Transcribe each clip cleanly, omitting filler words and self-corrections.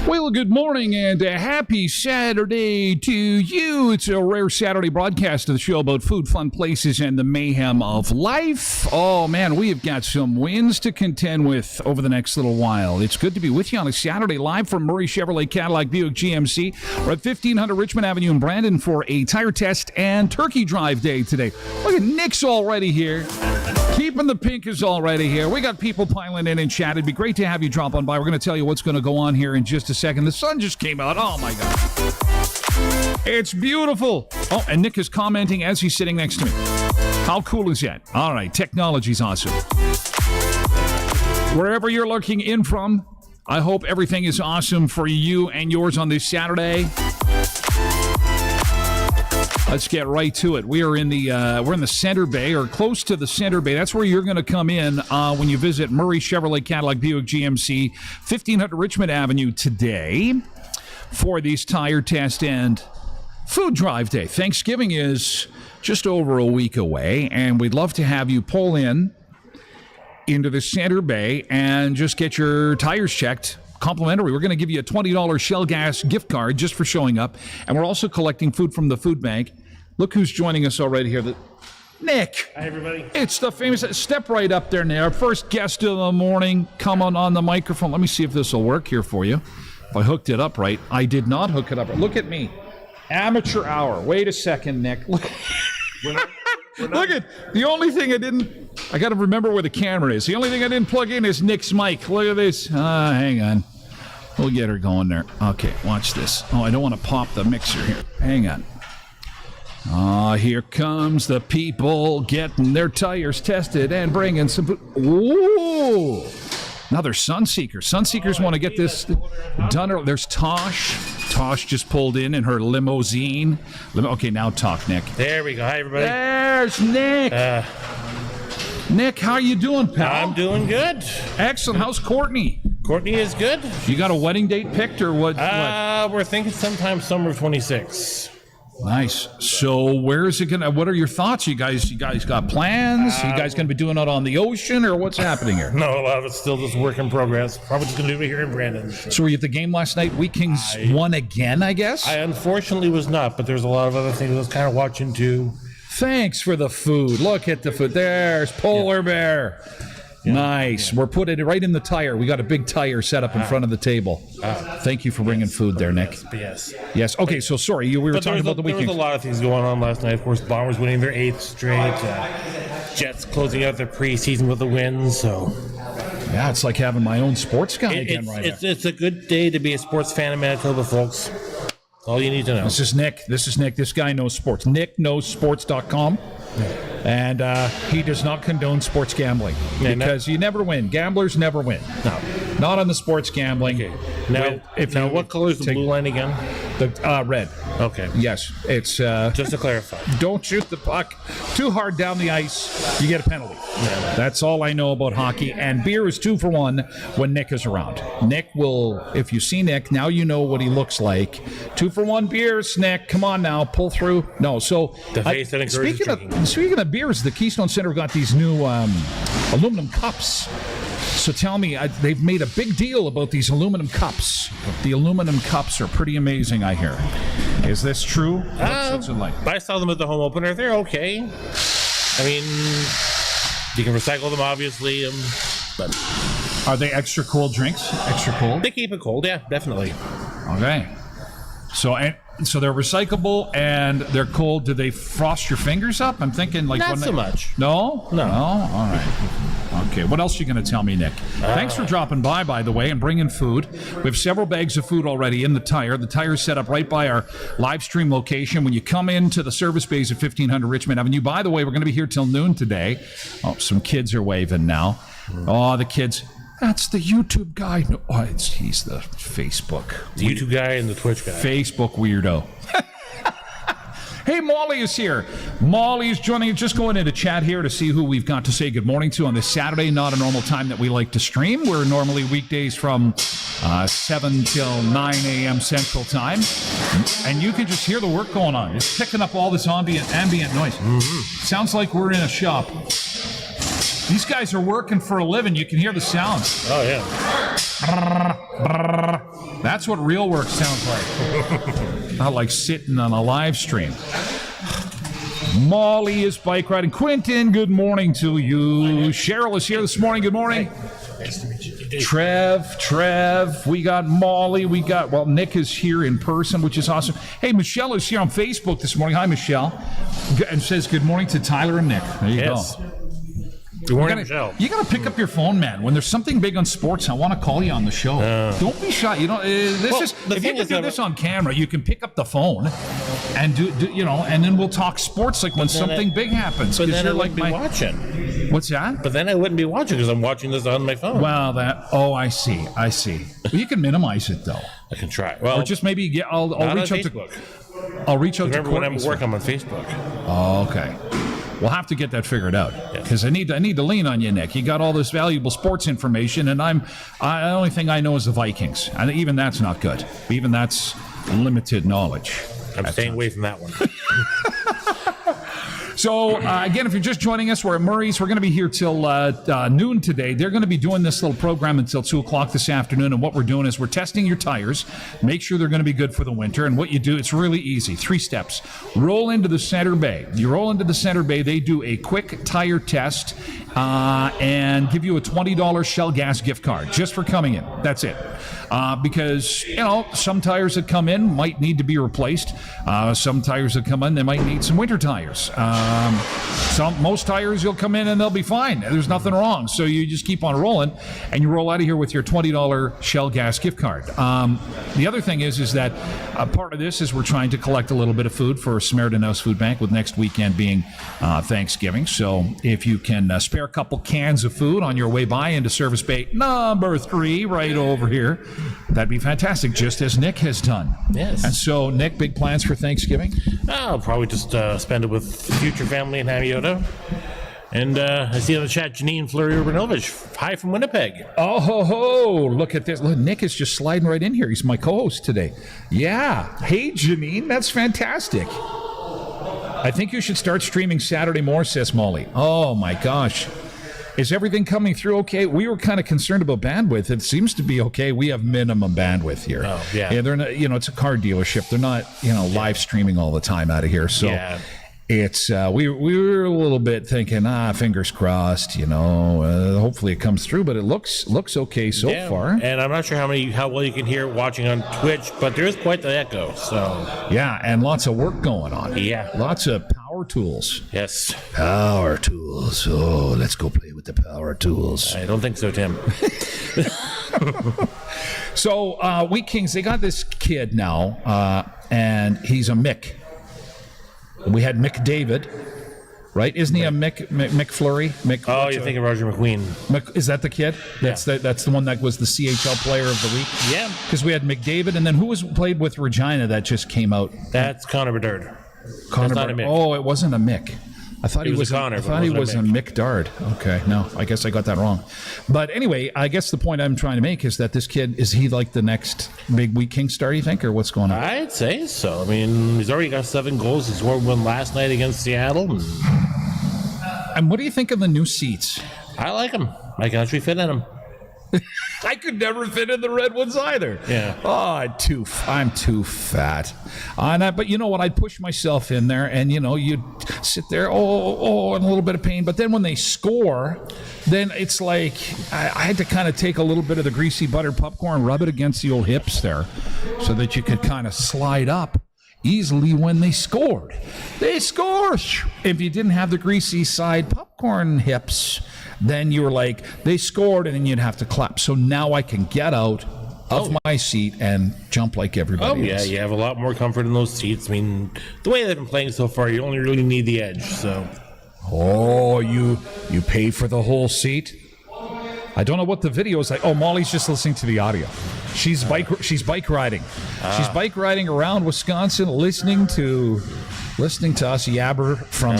Well, good morning and a happy Saturday to you. It's a rare Saturday broadcast of the show about food, fun places, and the mayhem of life. Oh, man, we have got some wins to contend with over the next little while. It's good to be with you on a Saturday live from Murray Chevrolet Cadillac Buick GMC. We're at 1500 Richmond Avenue in Brandon for a tire test and turkey drive day today. Look at Nick's already here. Keeping the pink is already here. We got people piling in and chat. It'd be great to have you drop on by. We're going to tell you what's going to go on here in just a second. The sun just came out. Oh, my God. It's beautiful. Oh, and Nick is commenting as he's sitting next to me. How cool is that? All right, technology's awesome. Wherever you're looking in from, I hope everything is awesome for you and yours on this Saturday. Let's get right to it. We're in the Center Bay, or close to the Center Bay. That's where you're going to come in when you visit Murray Chevrolet Cadillac Buick GMC, 1500 Richmond Avenue today for these tire test and food drive day. Thanksgiving is just over a week away, and we'd love to have you pull into the Center Bay and just get your tires checked. Complimentary. We're going to give you a $20 Shell Gas gift card just for showing up. And we're also collecting food from the food bank. Look who's joining us already here. Nick. Hi, everybody. It's the famous. Step right up there now. Our first guest of the morning. Come on the microphone. Let me see if this will work here for you. If I hooked it up right. I did not hook it up. Look at me. Amateur hour. Wait a second, Nick. Look at the only thing I got to remember where the camera is. The only thing I didn't plug in is Nick's mic. Look at this. Hang on. We'll get her going there. Okay, watch this. Oh, I don't want to pop the mixer here. Hang on. Here comes the people getting their tires tested and bringing some food. Ooh. Another Sunseeker. Sunseekers want to get this done. There's Tosh. Tosh just pulled in her limousine. Okay, now talk, Nick. There we go. Hi, everybody. There's Nick. Nick, how you doing, pal? I'm doing good. Excellent. How's Courtney? Courtney is good. You got a wedding date picked or what? We're thinking sometime summer of 26. Nice. So where is it gonna? What are your thoughts? You guys got plans? You guys gonna be doing it on the ocean or what's happening here? No, a lot of it's still just work in progress. Probably just gonna do it here in Brandon. So were you at the game last night? Wheat Kings won again, I guess. I unfortunately was not, but there's a lot of other things I was kind of watching too. Thanks for the food. Look at the food. There's Polar Bear. Nice. We're putting it right in the tire. We got a big tire set up in front of the table. Thank you for bringing food there, Nick. Yes. Yes. Okay, so sorry, we were talking about the weekend. There was a lot of things going on last night. Of course, Bombers winning their 8th straight. Jets closing out their preseason with a win. So yeah, it's like having my own sports guy again right now. It's a good day to be a sports fan in Manitoba, folks. All you need to know. This is Nick. This guy knows sports. NickKnowsSports.com. And he does not condone sports gambling because you never win. Gamblers never win. No. Not on the sports gambling. Okay. Now, what color is the blue line again? The red. Okay. Yes. It's just to clarify. Don't shoot the puck too hard down the ice. You get a penalty. Yeah. That's all I know about hockey. And beer is 2 for 1 when Nick is around. Nick will, if you see Nick, now you know what he looks like. 2 for 1 beers, Nick. Come on now, pull through. No, so the face that encourages speaking of beers, the Keystone Center got these new aluminum cups. So tell me, they've made a big deal about these aluminum cups. The aluminum cups are pretty amazing, I hear. Is this true? What's it like? I saw them at the home opener. They're okay. I mean, you can recycle them, obviously. But are they extra cold drinks? Extra cold? They keep it cold, yeah, definitely. Okay. So they're recyclable and they're cold. Do they frost your fingers up? I'm thinking like not so much. No? No. All right. Okay. What else are you going to tell me, Nick? Thanks for dropping by the way, and bringing food. We have several bags of food already in the tire. The tire's set up right by our live stream location. When you come into the service bays at 1500 Richmond Avenue, by the way, we're going to be here till noon today. Oh, some kids are waving now. Oh, the kids. That's the YouTube guy. No, he's the Facebook. The YouTube guy and the Twitch guy. Facebook weirdo. Hey, Molly is here. Molly is joining us. Just going into chat here to see who we've got to say good morning to on this Saturday. Not a normal time that we like to stream. We're normally weekdays from 7 till 9 a.m. Central Time. And you can just hear the work going on. It's picking up all this ambient noise. Mm-hmm. Sounds like we're in a shop. These guys are working for a living. You can hear the sound. Oh, yeah. That's what real work sounds like. Not like sitting on a live stream. Molly is bike riding. Quentin, good morning to you. Cheryl is here this morning. Good morning. Hey. Nice to meet you. Trev. We got Molly. Nick is here in person, which is awesome. Hey, Michelle is here on Facebook this morning. Hi, Michelle. And says good morning to Tyler and Nick. There you go. Good morning, Michelle. You got to pick up your phone, man. When there's something big on sports, I want to call you on the show. Don't be shy. You know, if you can do this on camera, you can pick up the phone and do and then we'll talk sports like when something big happens. But then I wouldn't be watching. What's that? But then I wouldn't be watching because I'm watching this on my phone. Well, I see. Well, you can minimize it though. I can try. Well, or just maybe I'll reach out Facebook. I'll reach out to Remember when I'm at work, I'm on Facebook. Oh, okay. We'll have to get that figured out because I need to lean on you, Nick. You got all this valuable sports information, and the only thing I know is the Vikings, and even that's not good. Even that's limited knowledge. I'm staying away from that one. So, again, if you're just joining us, we're at Murray's. We're going to be here till noon today. They're going to be doing this little program until 2 o'clock this afternoon. And what we're doing is we're testing your tires, make sure they're going to be good for the winter. And what you do, it's really easy. 3 steps. Roll into the center bay. You roll into the center bay. They do a quick tire test and give you a $20 Shell gas gift card just for coming in. That's it. Because, some tires that come in might need to be replaced. Some tires that come in, they might need some winter tires. Most tires, you'll come in and they'll be fine. There's nothing wrong. So you just keep on rolling, and you roll out of here with your $20 Shell gas gift card. The other thing is that part of this is we're trying to collect a little bit of food for Samaritan House Food Bank, with next weekend being Thanksgiving. So if you can spare a couple cans of food on your way by into service bay number 3 right over here, that'd be fantastic, just as Nick has done. Yes. And so, Nick, big plans for Thanksgiving? I'll probably just spend it with future family in Hamiota. And I see on the chat Janine Fleury-Urbanovich. Hi from Winnipeg. Oh, ho, ho. Look at this. Look, Nick is just sliding right in here. He's my co-host today. Yeah. Hey, Janine. That's fantastic. I think you should start streaming Saturday more, says Molly. Oh, my gosh. Is everything coming through okay? We were kind of concerned about bandwidth. It seems to be okay. We have minimum bandwidth here. Oh, yeah. They're not, it's a car dealership. They're not, live streaming all the time out of here. So it's we were a little bit thinking, fingers crossed, hopefully it comes through, but it looks okay so far. And I'm not sure how well you can hear it watching on Twitch, but there is quite the echo. So yeah, and lots of work going on. Yeah, lots of power tools. Yes, power tools. Oh, let's go play with the power tools. I don't think so, Tim. So Wheat Kings, they got this kid now, and he's a Mick. We had Mick David, right? Isn't he a Mick Flurry? You're thinking Roger McQueen. Is that the kid? That's the one that was the CHL Player of the Week. Yeah, because we had McDavid, and then who was played with Regina that just came out? That's Connor Bedard. Connor Bedard. Oh, it wasn't a Mick. I thought he was Connor. I thought he was a Mick Dard. Okay, no, I guess I got that wrong. But anyway, I guess the point I'm trying to make is that this kid, is he like the next big Wheat King star, you think, or what's going on? I'd say so. I mean, he's already got 7 goals. He scored one last night against Seattle. And what do you think of the new seats? I like them. I can actually fit in them. I could never fit in the red ones either. Yeah. Oh, I'm too fat. But you know what? I'd push myself in there, and you'd sit there, in a little bit of pain. But then when they score, then it's like I had to kind of take a little bit of the greasy buttered popcorn, rub it against the old hips there, so that you could kind of slide up easily when they scored. They scored. If you didn't have the greasy side popcorn hips, then you were like, they scored, and then you'd have to clap. So now I can get out of my seat and jump like everybody else. You have a lot more comfort in those seats. I mean, the way they've been playing so far, you only really need the edge. So, you pay for the whole seat? I don't know what the video is like. Oh, Molly's just listening to the audio. She's bike riding. She's bike riding around Wisconsin, listening to us yabber from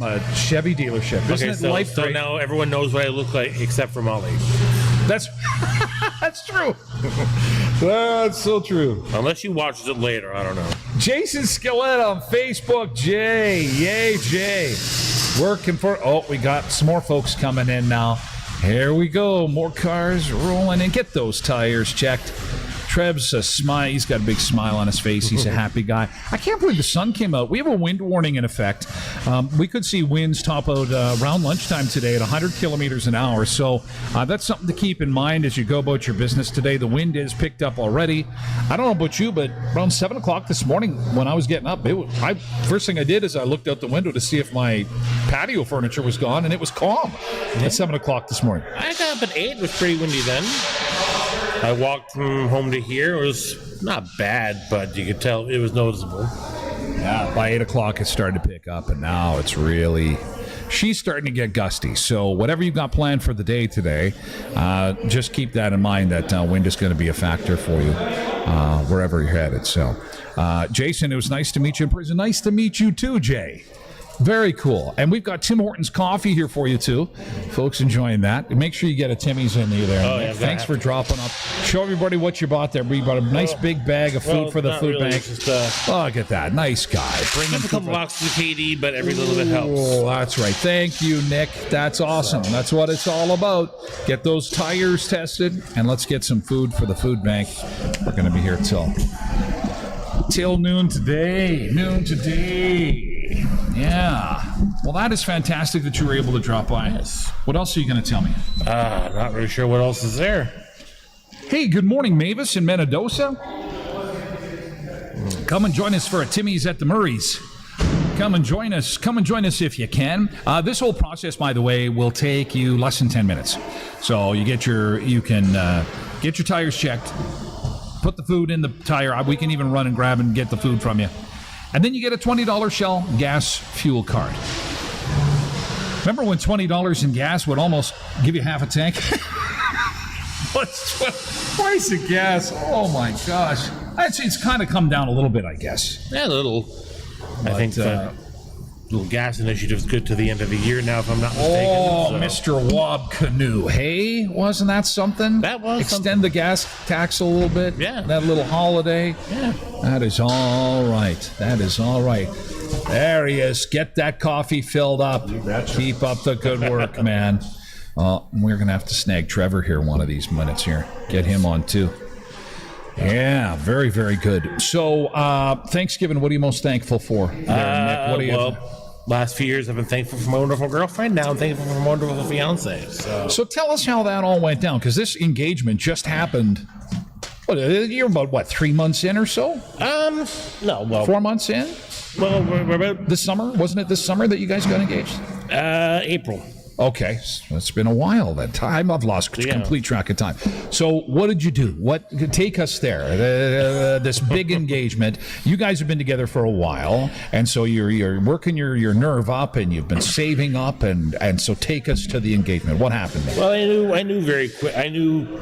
a Chevy dealership. Isn't it life so great? Now everyone knows what I look like except for Molly. That's true. That's so true. Unless she watches it later, I don't know. Jason Skillett on Facebook. Jay. Working for. Oh, we got some more folks coming in now. Here we go. More cars rolling in. Get those tires checked. Trev's a smile. He's got a big smile on his face. He's a happy guy. I can't believe the sun came out. We have a wind warning in effect. We could see winds top out around lunchtime today at 100 kilometers an hour. So that's something to keep in mind as you go about your business today. The wind is picked up already. I don't know about you, but around 7 o'clock this morning when I was getting up, first thing I did is I looked out the window to see if my patio furniture was gone, and it was calm at 7 o'clock this morning. I got up at 8. It was pretty windy then. I walked from home to here. It was not bad, but you could tell it was noticeable. Yeah, by 8 o'clock it started to pick up, and now it's really... She's starting to get gusty. So whatever you've got planned for the day today, just keep that in mind that wind is going to be a factor for you wherever you're headed. So, Jason, it was nice to meet you in prison. Nice to meet you too, Jay. Very cool. And we've got Tim Hortons coffee here for you, too. Folks enjoying that. Make sure you get a Timmy's in there. Oh, yeah, thanks for dropping up. Show everybody what you bought there. We bought a nice big bag of food for the food bank. Just, look at that. Nice guy. Bring a couple boxes of KD, but every little bit helps. Oh, that's right. Thank you, Nick. That's awesome. That's what it's all about. Get those tires tested, and let's get some food for the food bank. We're going to be here till noon today. Yeah. Well, that is fantastic that you were able to drop by. Yes. What else are you going to tell me? Not really sure what else is there. Hey, good morning, Mavis in Mendoza. Come and join us for a Timmy's at the Murray's. Come and join us if you can. This whole process, by the way, will take you less than 10 minutes. So you can get your tires checked, put the food in the tire. We can even run and grab and get the food from you. And then you get a $20 Shell gas fuel card. Remember when $20 in gas would almost give you half a tank? What's price of gas? Oh my gosh. It's kind of come down a little bit, I guess. Yeah, a little. But, I think the little gas initiative is good to the end of the year now, if I'm not mistaken. Oh, Mr. Wob Canoe. Hey, wasn't that something? That was Extend the gas tax a little bit. Yeah. That little holiday. Yeah. That is all right. There he is. Get that coffee filled up. Keep up the good work, man. We're going to have to snag Trevor here one of these minutes here. Get him on, too. Yeah, very, very good. So, Thanksgiving, what are you most thankful for? Nick? What are you? Last few years I've been thankful for my wonderful girlfriend. Now I'm thankful for my wonderful fiance. So tell us how that all went down, because this engagement just happened. You're about 3 months in or so? No, well, 4 months in? well, we're about This summer? Wasn't it this summer that you guys got engaged? April. Okay, so it's been a while then. Time I've lost complete track of time. So what did you do? Take us there? This big engagement. You guys have been together for a while, and so you're working your nerve up, and you've been saving up, and so take us to the engagement. What happened there? Well, I knew very quick. I knew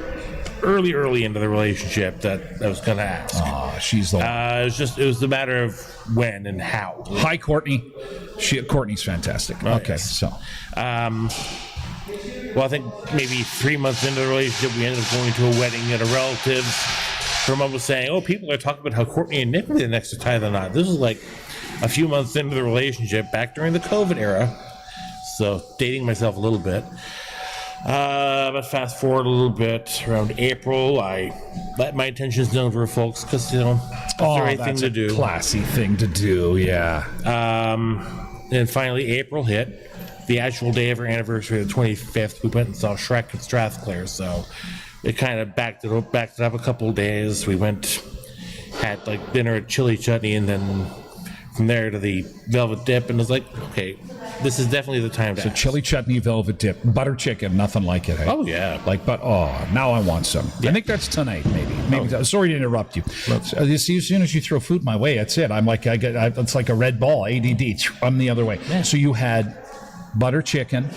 early into the relationship that I was going to ask. Oh, she's the one. It was the matter of when and how. Hi, Courtney. Courtney's fantastic. Oh, okay, yes. so. Well, I think maybe 3 months into the relationship, we ended up going to a wedding at a relative's. Her mom was saying, people are talking about how Courtney and Nick were the next to tie the knot. This was like a few months into the relationship, back during the COVID era. So, dating myself a little bit. But fast forward a little bit, around April, I let my intentions known for folks because, that's the right thing to do. Classy thing to do, yeah. And finally, April hit. The actual day of our anniversary, the 25th, we went and saw Shrek at Strathclyde, so it kind of backed it up a couple of days. We had like dinner at Chili Chutney, and then from there to the Velvet Dip, and it was like, okay, this is definitely the time to ask. Chili chutney, velvet dip, butter chicken, nothing like it. Hey? Oh, yeah. Now I want some. Yeah. I think that's tonight, maybe. Sorry to interrupt you. You see, as soon as you throw food my way, that's it. I'm like, it's like a red ball, ADD. I'm the other way. Yeah. So you had butter chicken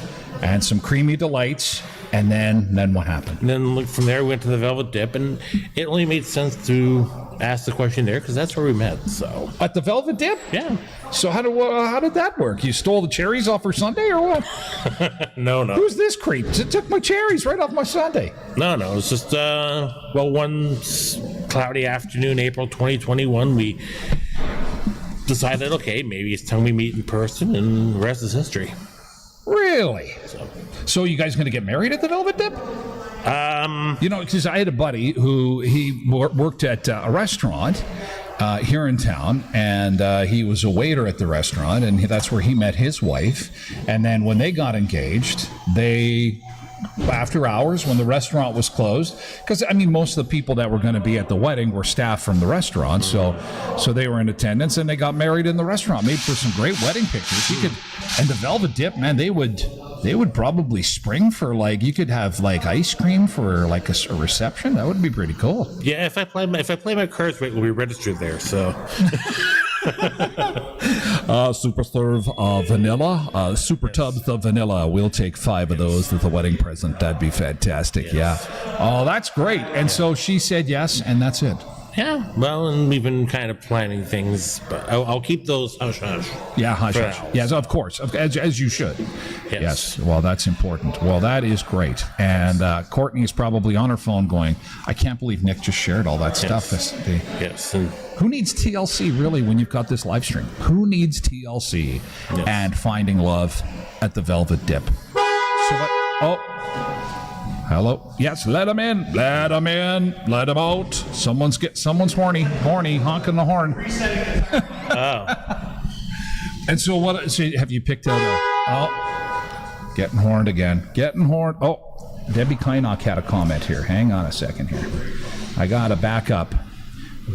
and some creamy delights, and then what happened? And then from there, we went to the Velvet Dip, and it only made sense to ask the question there because that's where we met. So at the Velvet Dip? Yeah. So how did that work? You stole the cherries off her sundae or what? No. Who's this creep? It took my cherries right off my sundae. No. It was just one cloudy afternoon, April 2021, we decided, okay, maybe it's time we meet in person, and the rest is history. Really? So you guys going to get married at the Velvet Dip? Because I had a buddy who he worked at a restaurant here in town, and he was a waiter at the restaurant, and that's where he met his wife. And then when they got engaged, after hours, when the restaurant was closed, because most of the people that were going to be at the wedding were staff from the restaurant, so they were in attendance, and they got married in the restaurant. Made for some great wedding pictures. And the Velvet Dip, man, they would probably spring for you could have ice cream for a reception. That would be pretty cool. Yeah, if I play my cards right, we'll be registered there. So. Super serve vanilla, super tubs of vanilla. We'll take 5 of those as a wedding present. That'd be fantastic. Yes. Yeah. Oh, that's great. And so she said yes, and that's it. Yeah. Well, and we've been kind of planning things, but I'll keep those hush hush. Yeah, hush hush. Yes, of course, as you should. Yes. Well, that's important. Well, that is great. And Courtney is probably on her phone going, I can't believe Nick just shared all that stuff. Yes. And who needs TLC really when you've got this live stream? Who needs TLC and finding love at the Velvet Dip? So what? Oh. Hello. Yes, let him in. Let him in. Let him out. Someone's horny, honking the horn. Oh. And so what? So have you picked out getting horned again? Getting horned. Oh, Debbie Kynock had a comment here. Hang on a second here. I gotta back up.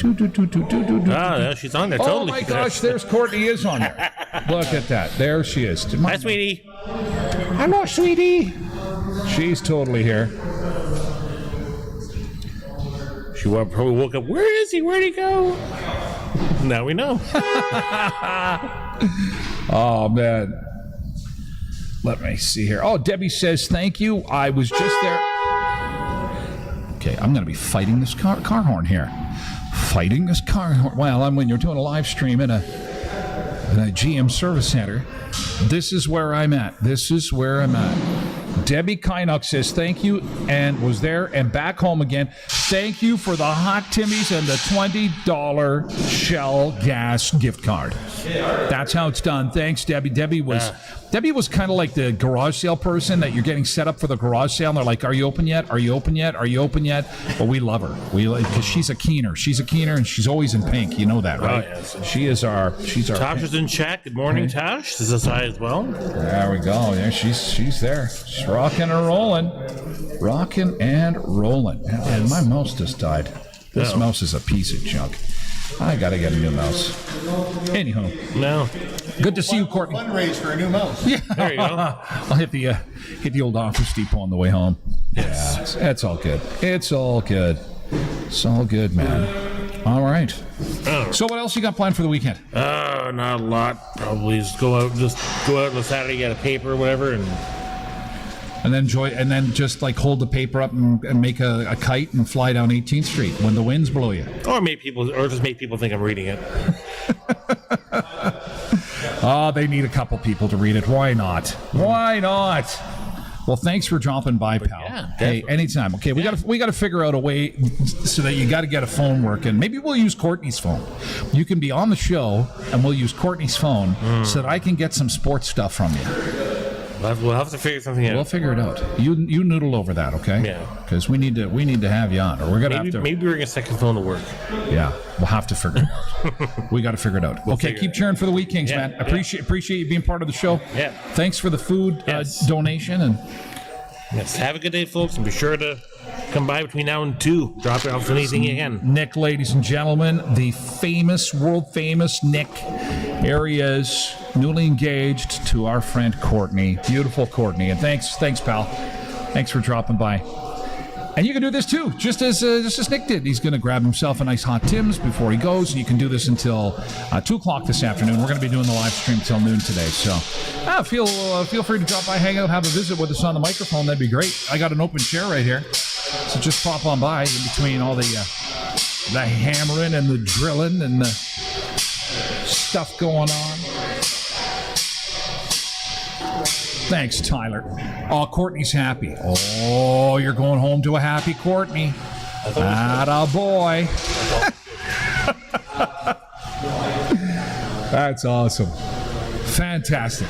Yeah, she's on there. Oh my gosh, there's Courtney is on there. Look at that. There she is. Hi, sweetie. Hello, sweetie. She's totally here. She probably woke up. Where is he? Where'd he go? Now we know. Oh, man. Let me see here. Oh, Debbie says, thank you. I was just there. Okay, I'm going to be fighting this car horn here. Fighting this car horn. Well, when you're doing a live stream in a GM service center, this is where I'm at. Debbie Kynock says thank you and was there and back home again. Thank you for the Hot Timmies and the $20 Shell gas gift card. That's how it's done. Thanks, Debbie. Debbie was kind of like the garage sale person that you're getting set up for the garage sale. And they're like, "Are you open yet? Are you open yet? Are you open yet?" But we love her. Because she's a keener. She's a keener, and she's always in pink. You know that, right? Oh, yes. She's our. Tosh is in chat. Good morning, Tosh. This is I as well. There we go. Yeah, she's there. She's rocking and rolling. Rocking and rolling. And my mouse just died. This mouse is a piece of junk. I gotta get a new mouse. Anyhow. No. Good to see you, Courtney. Fundraise for a new mouse. Yeah. There you go. I'll hit the old Office Depot on the way home. Yes. Yeah, it's all good. It's all good. It's all good, man. All right. So what else you got planned for the weekend? Not a lot. Probably just go out on the Saturday, get a paper or whatever, and then just like hold the paper up and make a kite and fly down 18th Street when the winds blow you. or just make people think I'm reading it. Oh, they need a couple people to read it. Why not? Why not? Well, thanks for dropping by, pal. Yeah, hey, anytime. Okay, we got to figure out a way so that you got to get a phone working. Maybe we'll use Courtney's phone. You can be on the show, and we'll use Courtney's phone so that I can get some sports stuff from you. We'll have to figure something out. We'll figure it out. You noodle over that, okay? Yeah. Because we need to have you on, or we're gonna have to. Maybe bring a second phone to work. Yeah, we'll have to figure it out. We got to figure it out. Okay, keep cheering for the Wheat Kings, man. Appreciate you being part of the show. Yeah. Thanks for the food donation and. Yes. Have a good day, folks, and be sure to come by between now and 2. Drop off anything you can. Nick, ladies and gentlemen, the world famous Nick Arias, newly engaged to our friend Courtney. Beautiful Courtney. And thanks, pal. Thanks for dropping by. And you can do this too, just as Nick did. He's going to grab himself a nice hot Tim's before he goes. And you can do this until 2 o'clock this afternoon. We're going to be doing the live stream till noon today. So feel free to drop by, hang out, have a visit with us on the microphone. That'd be great. I got an open chair right here. So just pop on by in between all the hammering and the drilling and the stuff going on. Thanks, Tyler. Oh, Courtney's happy. Oh, you're going home to a happy Courtney. Atta boy. That's awesome. Fantastic.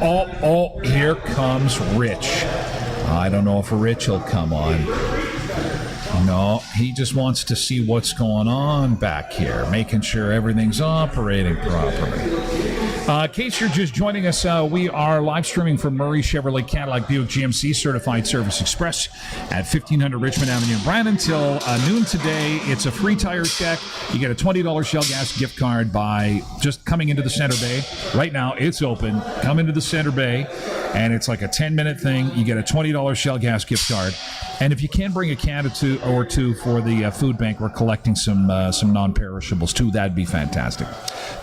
Oh, here comes Rich. I don't know if Rich will come on. No, he just wants to see what's going on back here, making sure everything's operating properly. In case you're just joining us, we are live streaming from Murray Chevrolet Cadillac Buick GMC Certified Service Express at 1500 Richmond Avenue in Brandon till noon today. It's a free tire check. You get a $20 Shell Gas gift card by just coming into the Center Bay. Right now, it's open. Come into the Center Bay, and it's like a 10-minute thing. You get a $20 Shell Gas gift card. And if you can bring a can or two for the food bank, we're collecting some non-perishables too. That'd be fantastic.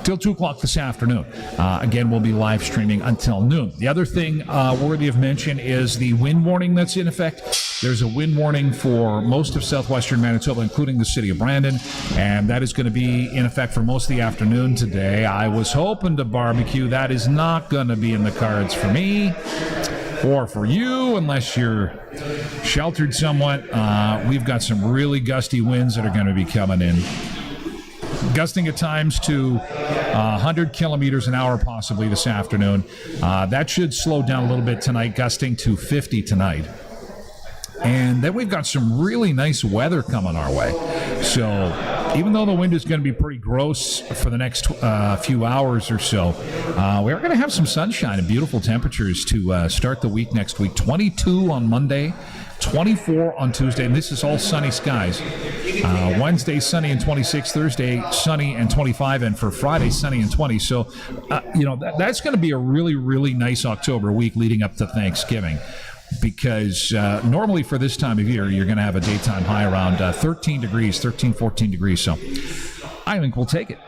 Till 2 o'clock this afternoon. Again, we'll be live streaming until noon. The other thing worthy of mention is the wind warning that's in effect. There's a wind warning for most of southwestern Manitoba, including the city of Brandon, and that is going to be in effect for most of the afternoon today. I was hoping to barbecue. That is not going to be in the cards for me or for you unless you're sheltered somewhat. We've got some really gusty winds that are going to be coming in. Gusting at times to 100 kilometers an hour possibly this afternoon. That should slow down a little bit tonight, gusting to 50 tonight. And then we've got some really nice weather coming our way. So even though the wind is going to be pretty gross for the next few hours or so, we're going to have some sunshine and beautiful temperatures to start the week next week. 22 on Monday, 24 on Tuesday, and this is all sunny skies. Wednesday, sunny and 26. Thursday, sunny and 25. And for Friday, sunny and 20. So, that's going to be a really, really nice October week leading up to Thanksgiving. Because normally for this time of year, you're going to have a daytime high around 13 degrees, 13, 14 degrees. So I think we'll take it.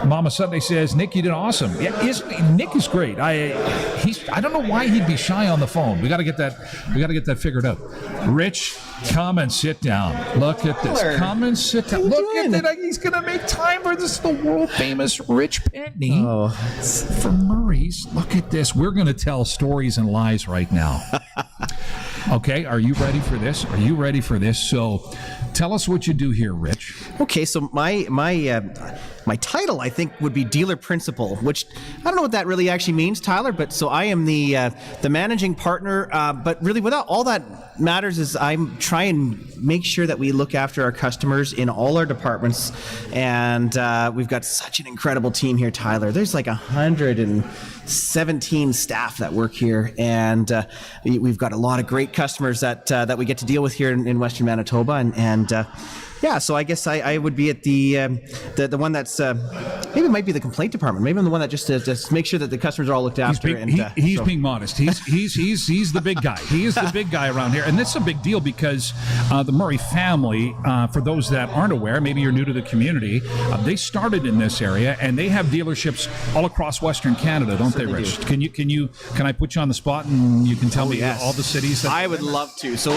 Mama Sunday says, Nick, you did awesome. Yeah, Nick is great. I don't know why he'd be shy on the phone. We got to get that figured out. Rich, Come and sit down. Look at this. Tyler, Come and sit down. what are Look you at doing? that. He's going to make time for this. The world famous Rich Pentney Oh. from Murray's. Look at this. We're going to tell stories and lies right now. Okay, are you ready for this? Are you ready for this? So tell us what you do here, Rich. Okay, so my title, I think, would be dealer principal, which I don't know what that really actually means, Tyler. But so I am the managing partner. But really, without all that matters is I'm trying and make sure that we look after our customers in all our departments, and we've got such an incredible team here, Tyler. There's like 117 staff that work here, and we've got a lot of great customers that we get to deal with here in Western Manitoba, and yeah, so I guess I would be at the one that's maybe it might be the complaint department. Maybe I'm the one that just make sure that the customers are all looked after. He's being modest. He's the big guy. He is the big guy around here, and this is a big deal because the Murray family, for those that aren't aware, maybe you're new to the community, they started in this area and they have dealerships all across Western Canada, don't they, Rich? Do. Can I put you on the spot and you can tell me yes. all the cities? I would love to. So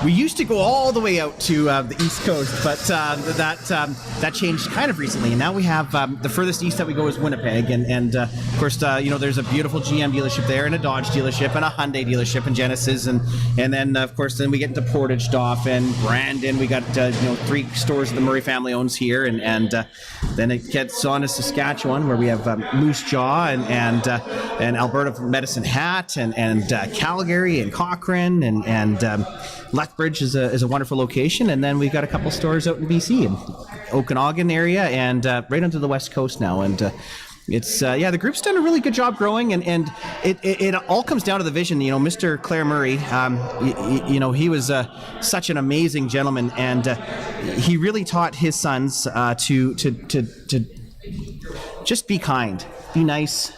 we used to go all the way out to the East Coast. But that changed kind of recently, and now we have the furthest east that we go is Winnipeg, and of course there's a beautiful GM dealership there, and a Dodge dealership, and a Hyundai dealership, and Genesis, and then of course we get into Portage, Dauphin, Brandon. We got 3 stores the Murray family owns here, and then it gets on to Saskatchewan where we have Moose Jaw and Alberta Medicine Hat and Calgary and Cochrane and Lethbridge is a wonderful location, and then we've got a couple stores out in BC and Okanagan area and right onto the west coast now, and it's the group's done a really good job growing, and it all comes down to the vision. Mr. Claire Murray, he was such an amazing gentleman, and he really taught his sons to just be kind, be nice.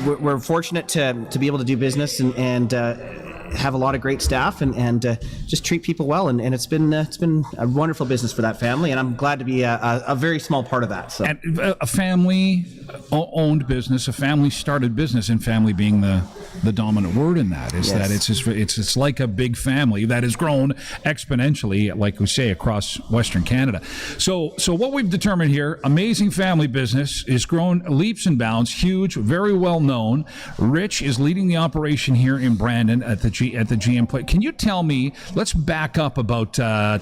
We're fortunate to be able to do business and have a lot of great staff and just treat people well, and it's been a wonderful business for that family, and I'm glad to be a very small part of that. So, and a family owned business, a family started business, and family being the dominant word in that is that it's like a big family that has grown exponentially, like we say, across Western Canada. So what we've determined here, amazing family business is grown leaps and bounds, huge, very well known. Rich is leading the operation here in Brandon at the GM plate. Can you tell me, let's back up about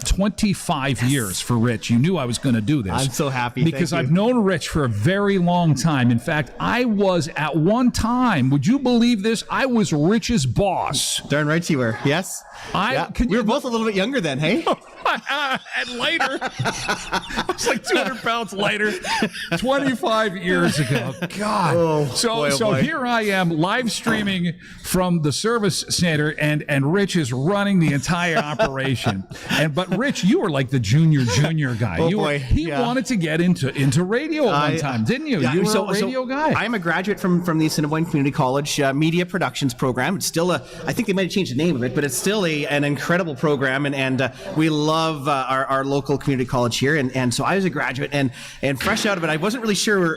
25 years for Rich. You knew I was going to do this. I'm so happy. Because I've known Rich for a very long time. In fact, I was at one time, would you believe this? I was Rich's boss. Darn right you were. Yes. We were both a little bit younger then, hey? And lighter. I was like 200 pounds lighter 25 years ago. God. So here I am live streaming from the service center, and Rich is running the entire operation. But Rich, you were like the junior guy. He wanted to get into radio at one time, didn't you? You were a radio guy. I'm a graduate from the Assiniboine Community College Media Productions program. It's still I think they might have changed the name of it, but it's still an incredible program, and we love our local community college here, and so I was a graduate and fresh out of it. I wasn't really sure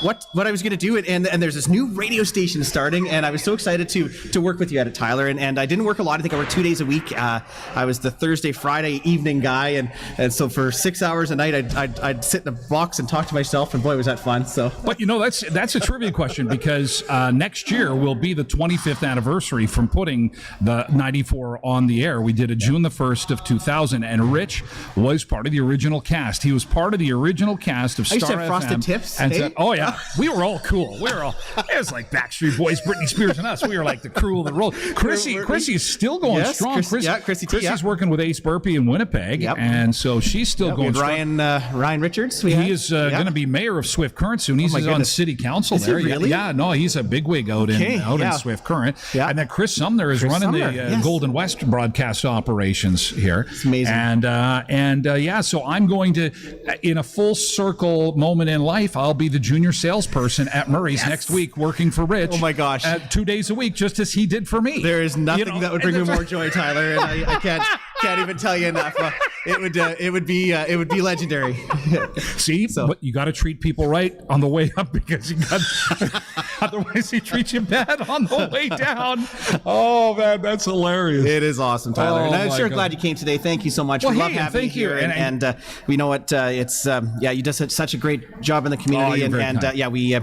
what I was going to do, and there's this new radio station starting, and I was so excited to work with you at it, Tyler, and I didn't work a lot. I think I worked 2 days a week. I was the Thursday, Friday evening guy, and so for 6 hours a night I'd sit in a box and talk to myself, and boy was that fun. So, but that's a trivia question, because next year will be the 25th anniversary from putting the 94 on the air. We did it June the 1st of 2000, and Rich was part of the original cast. He was part of the original cast of Star FM. I used to have frosted tips. And said, oh yeah, we were all cool. It was like Backstreet Boys, Britney Spears, and us. We were like the crew of the road. Chrissy is still going strong. Chrissy's working with Ace Burpee in Winnipeg, and so she's still going strong. Ryan Richards. He is going to be mayor of Swift Current soon. He's on city council there. He really? Yeah, no, he's a bigwig out in Swift Current. Yeah. And then Chris Sumner is running the Golden West broadcast operations here. It's amazing. So I'm going to, in a full circle moment in life, I'll be the junior salesperson at Murray's next week, working for Rich. Oh my gosh! 2 days a week, just as he did for me. There is nothing that would bring me more joy, Tyler, and I can't even tell you enough. It would be legendary. See, but you got to treat people right on the way up, because you got. Otherwise, he treats you bad on the way down. Oh, man, that's hilarious. It is awesome, Tyler. Oh, and I'm my sure God. glad you came today. Thank you so much. Well, we love hey, having you thank you. here. And And we know what it's, you do such a great job in the community. you're very kind. Yeah, we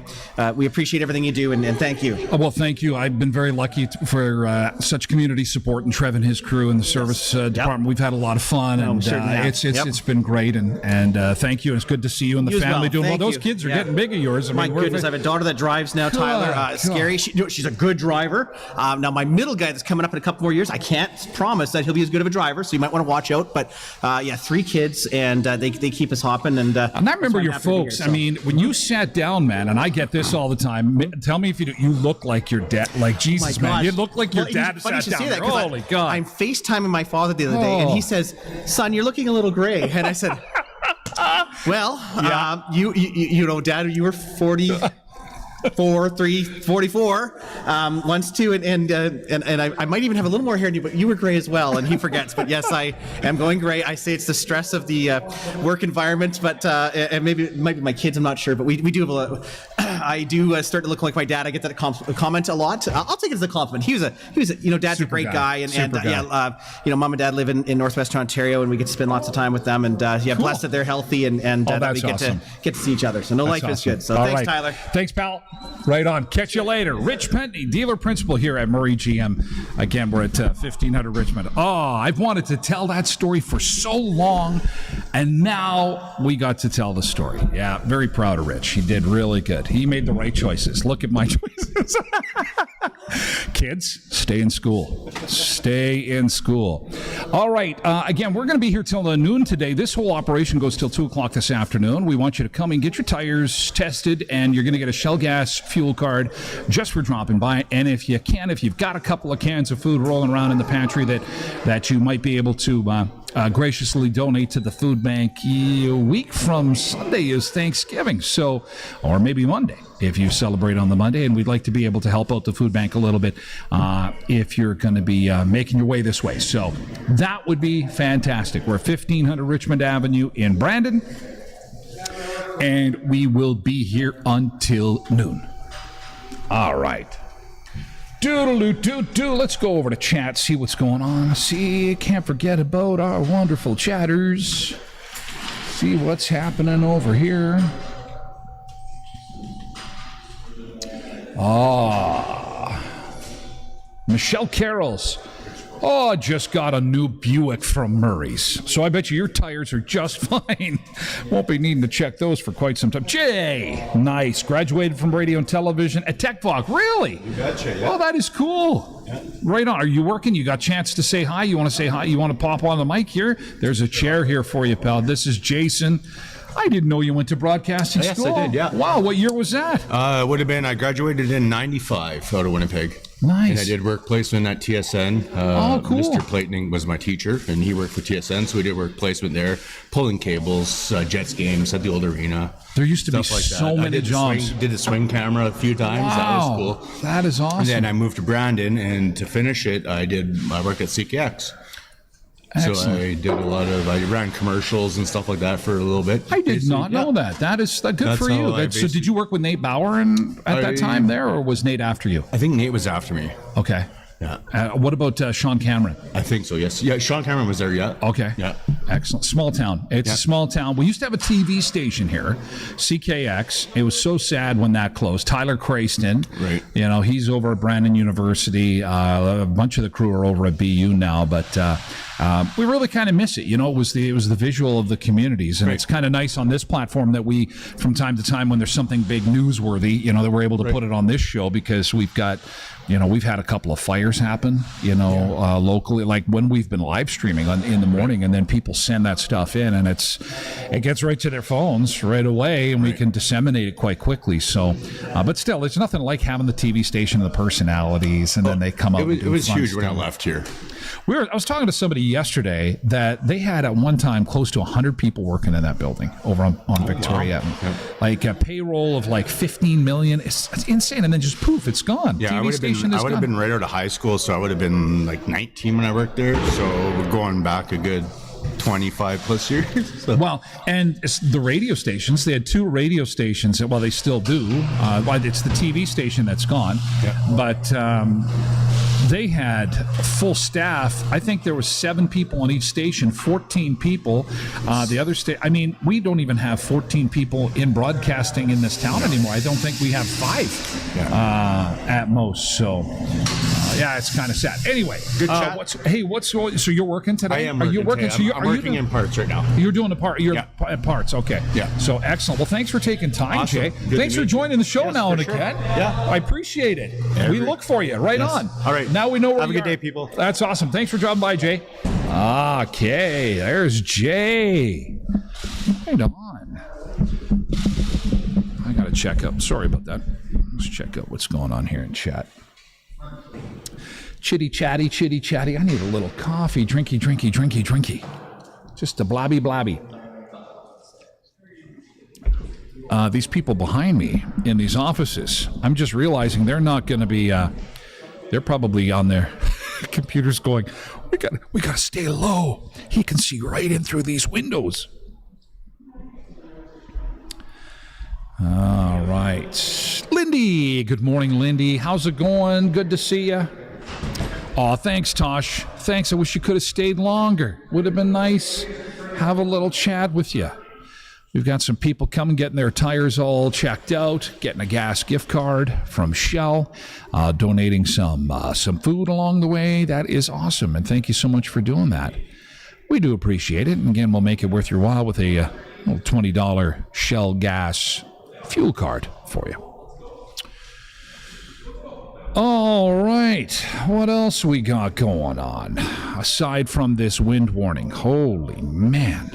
appreciate everything you do. And thank you. Oh, well, thank you. I've been very lucky for such community support, and Trev and his crew in the service department. We've had a lot of fun, and it's been great. And thank you. And it's good to see you and the You as family well. doing well. Thank Those you. kids are Yeah. getting big of yours. I My mean, goodness, I have a daughter that drives now, Tyler. God. Scary. She's a good driver. Now, my middle guy that's coming up in a couple more years, I can't promise that he'll be as good of a driver, so you might want to watch out. But 3 kids, and they keep us hopping. And I remember your folks. Here, I mean, when you sat down, man, and I get this all the time. Tell me if you do. You look like your dad. Like Jesus, my man. gosh. You look like your dad Funny you sat should down say that, there. 'cause Holy God. I'm FaceTiming my father the other day, and he says, "Son, you're looking a little gray." And I said, "Well, you know, Dad, you were 44 once too, and I might even have a little more hair than you, but you were gray as well." And he forgets, but yes, I am going gray. I say it's the stress of the work environment, but and maybe it might be my kids, I'm not sure, but we do have a lot. I do start to look like my dad. I get that comment a lot. I'll take it as a compliment. He was a Dad's Super a great guy, and guy. Mom and Dad live in Northwestern Ontario, and we get to spend lots of time with them, and blessed that they're healthy, and that we that's get to see each other. So life is good. So All thanks, right. Tyler. Thanks, pal. Right on. Catch you later. Rich Pentney, dealer principal here at Murray GM. Again, we're at 1500 Richmond. Oh, I've wanted to tell that story for so long, and now we got to tell the story. Yeah, very proud of Rich. He did really good. He made the right choices. Look at my choices. Kids, stay in school. Stay in school. All right. Again, we're going to be here till noon today. This whole operation goes till 2 o'clock this afternoon. We want you to come and get your tires tested, and you're going to get a Shell Gas fuel card just for dropping by. And if you've got a couple of cans of food rolling around in the pantry that you might be able to graciously donate to the food bank. A week from Sunday is Thanksgiving, or maybe Monday if you celebrate on the Monday, and we'd like to be able to help out the food bank a little bit if you're going to be making your way this way. So that would be fantastic. We're 1500 Richmond Avenue in Brandon, and we will be here until noon. All right. Doodle-doo-doo-doo. Let's go over to chat, see what's going on. Can't forget about our wonderful chatters. See what's happening over here. Michelle Carrolls. Oh, just got a new Buick from Murray's. So I bet you your tires are just fine. Won't be needing to check those for quite some time. Jay, nice. Graduated from radio and television at TechVac. Really? You betcha, yeah. Oh, that is cool. Yeah. Right on. Are you working? You got a chance to say hi? You want to say hi? You want to pop on the mic here? There's a chair here for you, pal. This is Jason. I didn't know you went to broadcasting school. Yes, I did, yeah. Wow, what year was that? It would have been, I graduated in 95 out of Winnipeg. Nice. And I did work placement at TSN. Cool. Mr. Platening was my teacher, and he worked for TSN, so we did work placement there, pulling cables, Jets games at the old arena. There used to be stuff like so that. many jobs. Did the swing camera a few times. Wow, that was cool. That is awesome. And then I moved to Brandon, and to finish it, I worked at CKX. Excellent. So I ran commercials and stuff like that for a little bit. I did not know that. That is good That's for you. how So did you work with Nate Bauer at that time there, or was Nate after you? I think Nate was after me. Okay. Yeah. What about Sean Cameron? I think so, yes. Yeah, Sean Cameron was there, yeah. Okay. Yeah. Excellent. Small town. It's a small town. We used to have a TV station here, CKX. It was so sad when that closed. Tyler Crayston. Right. You know, he's over at Brandon University. A bunch of the crew are over at BU now, but we really kind of miss it. You know, it was the visual of the communities, and Right. it's kind of nice on this platform that we, from time to time, when there's something big newsworthy, you know, that we're able to put it on this show, because we've got, you know, we've had a couple of fires happen, you know, locally, like when we've been live streaming in the morning, and then people send that stuff in, and it gets right to their phones right away, and we can disseminate it quite quickly. So, but still, there's nothing like having the TV station and the personalities, and then they come out. It was huge when I stuff. left here. I was talking to somebody yesterday that they had at one time close to 100 people working in that building over on Victoria. Wow. Like a payroll of like 15 million. It's insane. And then just poof, it's gone. Yeah, TV I would station have been right out of high school, so I would have been like 19 when I worked there. So we're going back a good 25 plus years. So. Well, and it's the radio stations, they had 2 radio stations. Well, they still do. It's the TV station that's gone. Yeah. But they had full staff. I think there was 7 people on each station, 14 people. The other I mean, we don't even have 14 people in broadcasting in this town anymore. I don't think we have 5 at most. So, yeah, it's kind of sad. Anyway, Good chat. So you're working today? I am Are working you working? today. So I'm working in parts right now. You're doing the part. You're Yeah. at parts. Okay. Yeah. So excellent. Well, thanks for taking time, Awesome. Jay. Good Thanks to for meet joining the show Yes, now for and sure. again. Yeah. I appreciate it. We look for you. Right Yes. on. All right. Now we know where Have a we good are. day, people. That's awesome. Thanks for dropping by, Jay. Okay. There's Jay. Right on. I got to check up. Sorry about that. Let's check out what's going on here in chat. Chitty chatty. I need a little coffee. Drinky. Just a blobby. These people behind me in these offices, I'm just realizing they're not going to be, they're probably on their computers going, we got to stay low. He can see right in through these windows. All right. Lindy. Good morning, Lindy. How's it going? Good to see you. Oh, thanks, Tosh. Thanks. I wish you could have stayed longer. Would have been nice. Have a little chat with you. We've got some people coming, getting their tires all checked out, getting a gas gift card from Shell, donating some food along the way. That is awesome, and thank you so much for doing that. We do appreciate it, and again, we'll make it worth your while with a little $20 Shell gas fuel card for you. All right, what else we got going on aside from this wind warning? Holy man.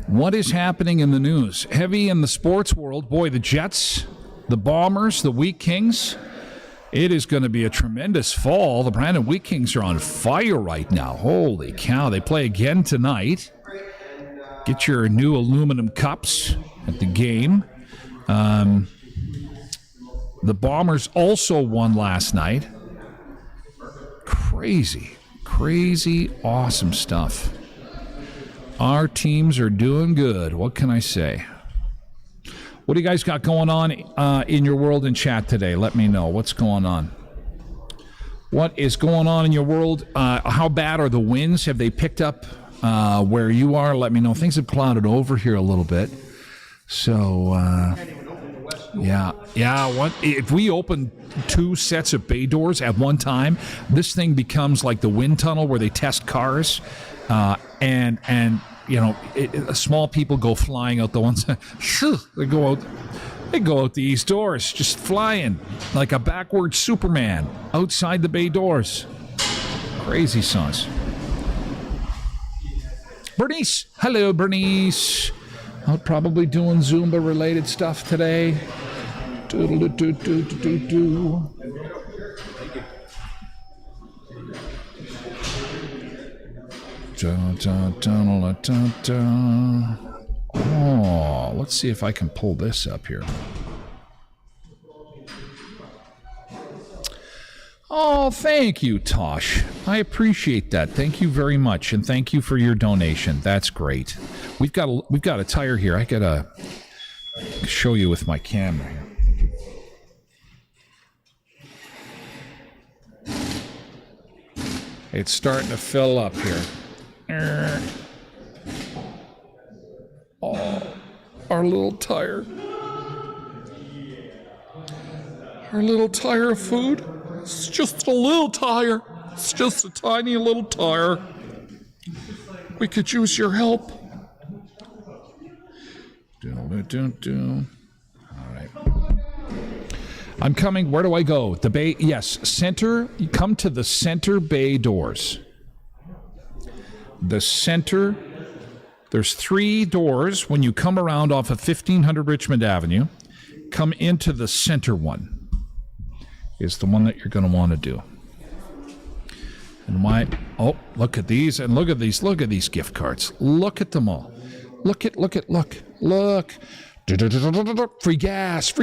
What is happening in the news? Heavy in the sports world. Boy, the Jets, the Bombers, the Wheat Kings. It is going to be a tremendous fall. The Brandon Wheat Kings are on fire right now. Holy cow. They play again tonight. Get your new aluminum cups at the game. The Bombers also won last night. Crazy, awesome stuff. Our teams are doing good. What can I say? What do you guys got going on in your world in chat today? Let me know. What's going on? What is going on in your world? How bad are the winds? Have they picked up where you are? Let me know. Things have clouded over here a little bit. So, yeah. What if we open 2 sets of bay doors at one time? This thing becomes like the wind tunnel where they test cars, and you know, small people go flying out the ones. They go out these doors, just flying like a backward Superman outside the bay doors. Crazy sauce. Bernice, hello, Bernice. Out probably doing Zumba-related stuff today. Doodle-doo-doo-doo-doo-doo. Oh, let's see if I can pull this up here. Oh, thank you, Tosh. I appreciate that. Thank you very much, and thank you for your donation. That's great. We've got a tire here. I gotta show you with my camera here. It's starting to fill up here. Oh, our little tire. Our little tire of food. It's just a little tire. It's just a tiny little tire. We could use your help. All right. I'm coming. Where do I go? The bay. Yes, center. You come to the center bay doors. The center. There's 3 doors when you come around off of 1500 Richmond Avenue. Come into the center one. Is the one that you're going to want to do. And why? Oh, look at these, and look at these gift cards. Look at them all. Look. Free gas.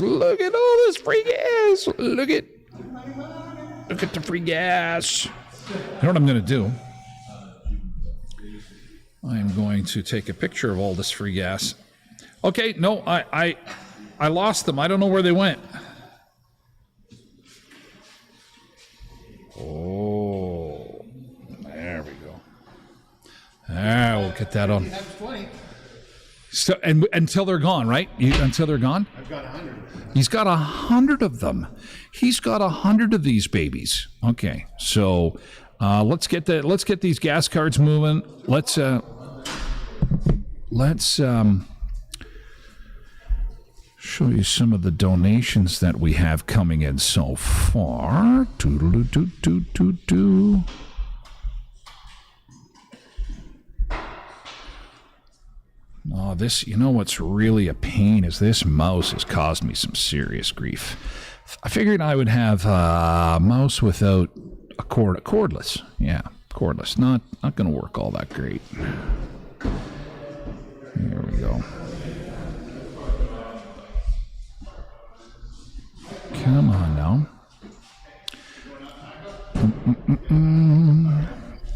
Look at all this free gas. Look at the free gas. You know what I'm going to do? I'm going to take a picture of all this free gas. Okay, no, I lost them. I don't know where they went. Oh, there we go. We'll get that on. So, and until they're gone, right? Until they're gone? I've got 100. He's got 100 of them. He's got 100 of these babies. Okay, so let's get these gas cards moving. Let's show you some of the donations that we have coming in so far. Toodle-doo-doo-doo-doo-doo. Oh, this, you know what's really a pain is this mouse has caused me some serious grief. I figured I would have a mouse without a cordless. Yeah, cordless. Not going to work all that great. Here we go. Come on now.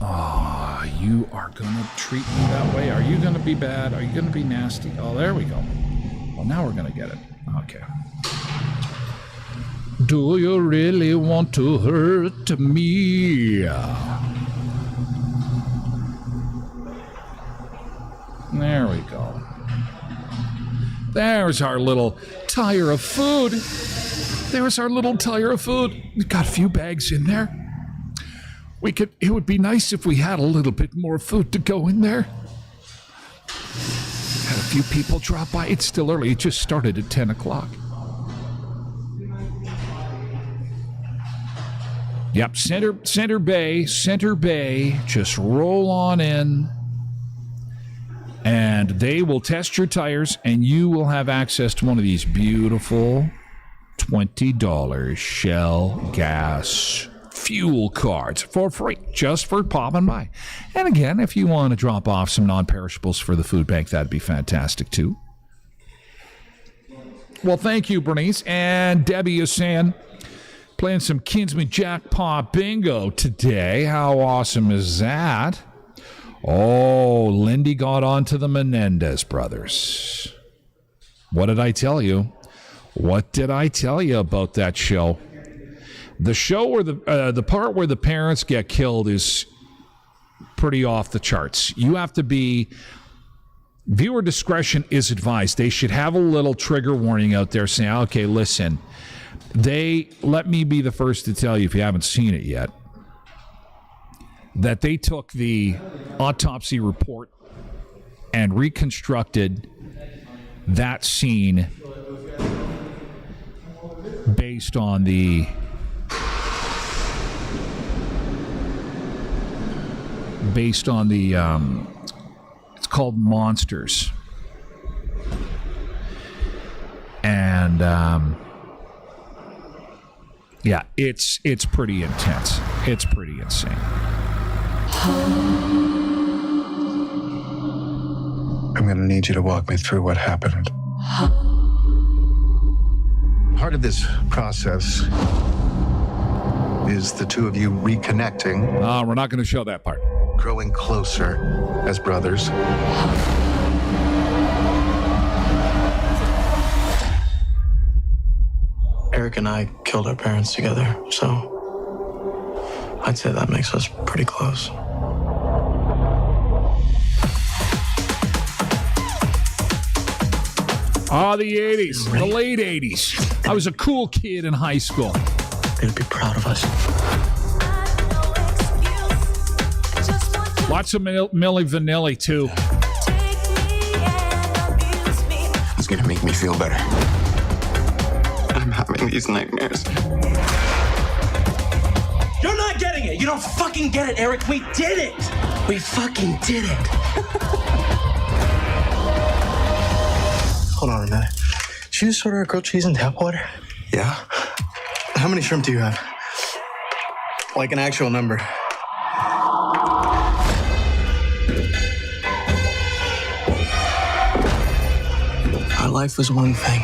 Oh, you are going to treat me that way? Are you going to be bad? Are you going to be nasty? Oh, there we go. Well, now we're going to get it. Okay. Do you really want to hurt me? There we go. There's our little tire of food. There's our little tire of food. We've got a few bags in there. It would be nice if we had a little bit more food to go in there. Had a few people drop by. It's still early. It just started at 10 o'clock. Yep, Center Bay. Just roll on in. And they will test your tires, and you will have access to one of these beautiful $20 Shell gas fuel cards for free, just for popping by. And again, if you want to drop off some non-perishables for the food bank, that'd be fantastic too. Well, thank you, Bernice. And Debbie is saying, playing some Kinsman Jackpot Bingo today. How awesome is that? Oh, Lindy got on to the Menendez brothers. What did I tell you? What did I tell you about that show? The show where the part where the parents get killed is pretty off the charts. You have to be... Viewer discretion is advised. They should have a little trigger warning out there saying, okay, listen, let me be the first to tell you, if you haven't seen it yet, that they took the autopsy report and reconstructed that scene based on the it's called Monsters. And yeah, it's pretty intense. It's pretty insane. I'm going to need you to walk me through what happened. Part of this process is the two of you reconnecting. We're not going to show that part. Growing closer as brothers. Eric and I killed our parents together, so I'd say that makes us pretty close. The 80s, the late 80s. I was a cool kid in high school. They'd be proud of us. Lots of Milli Vanilli, too. It's gonna make me feel better. I'm having these nightmares. You're not getting it! You don't fucking get it, Eric! We did it! We fucking did it! Hold on a minute. Did you just order a grilled cheese and tap water? Yeah? How many shrimp do you have? Like an actual number. Our life was one thing.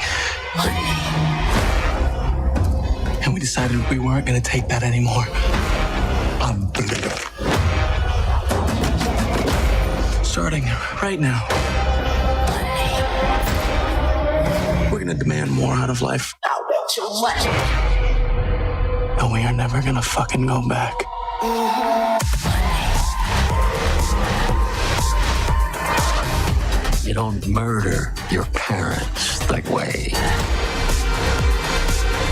And we decided we weren't gonna take that anymore. starting right now. We're gonna demand more out of life. Too much. And we are never gonna fucking go back. You don't murder your parents that way.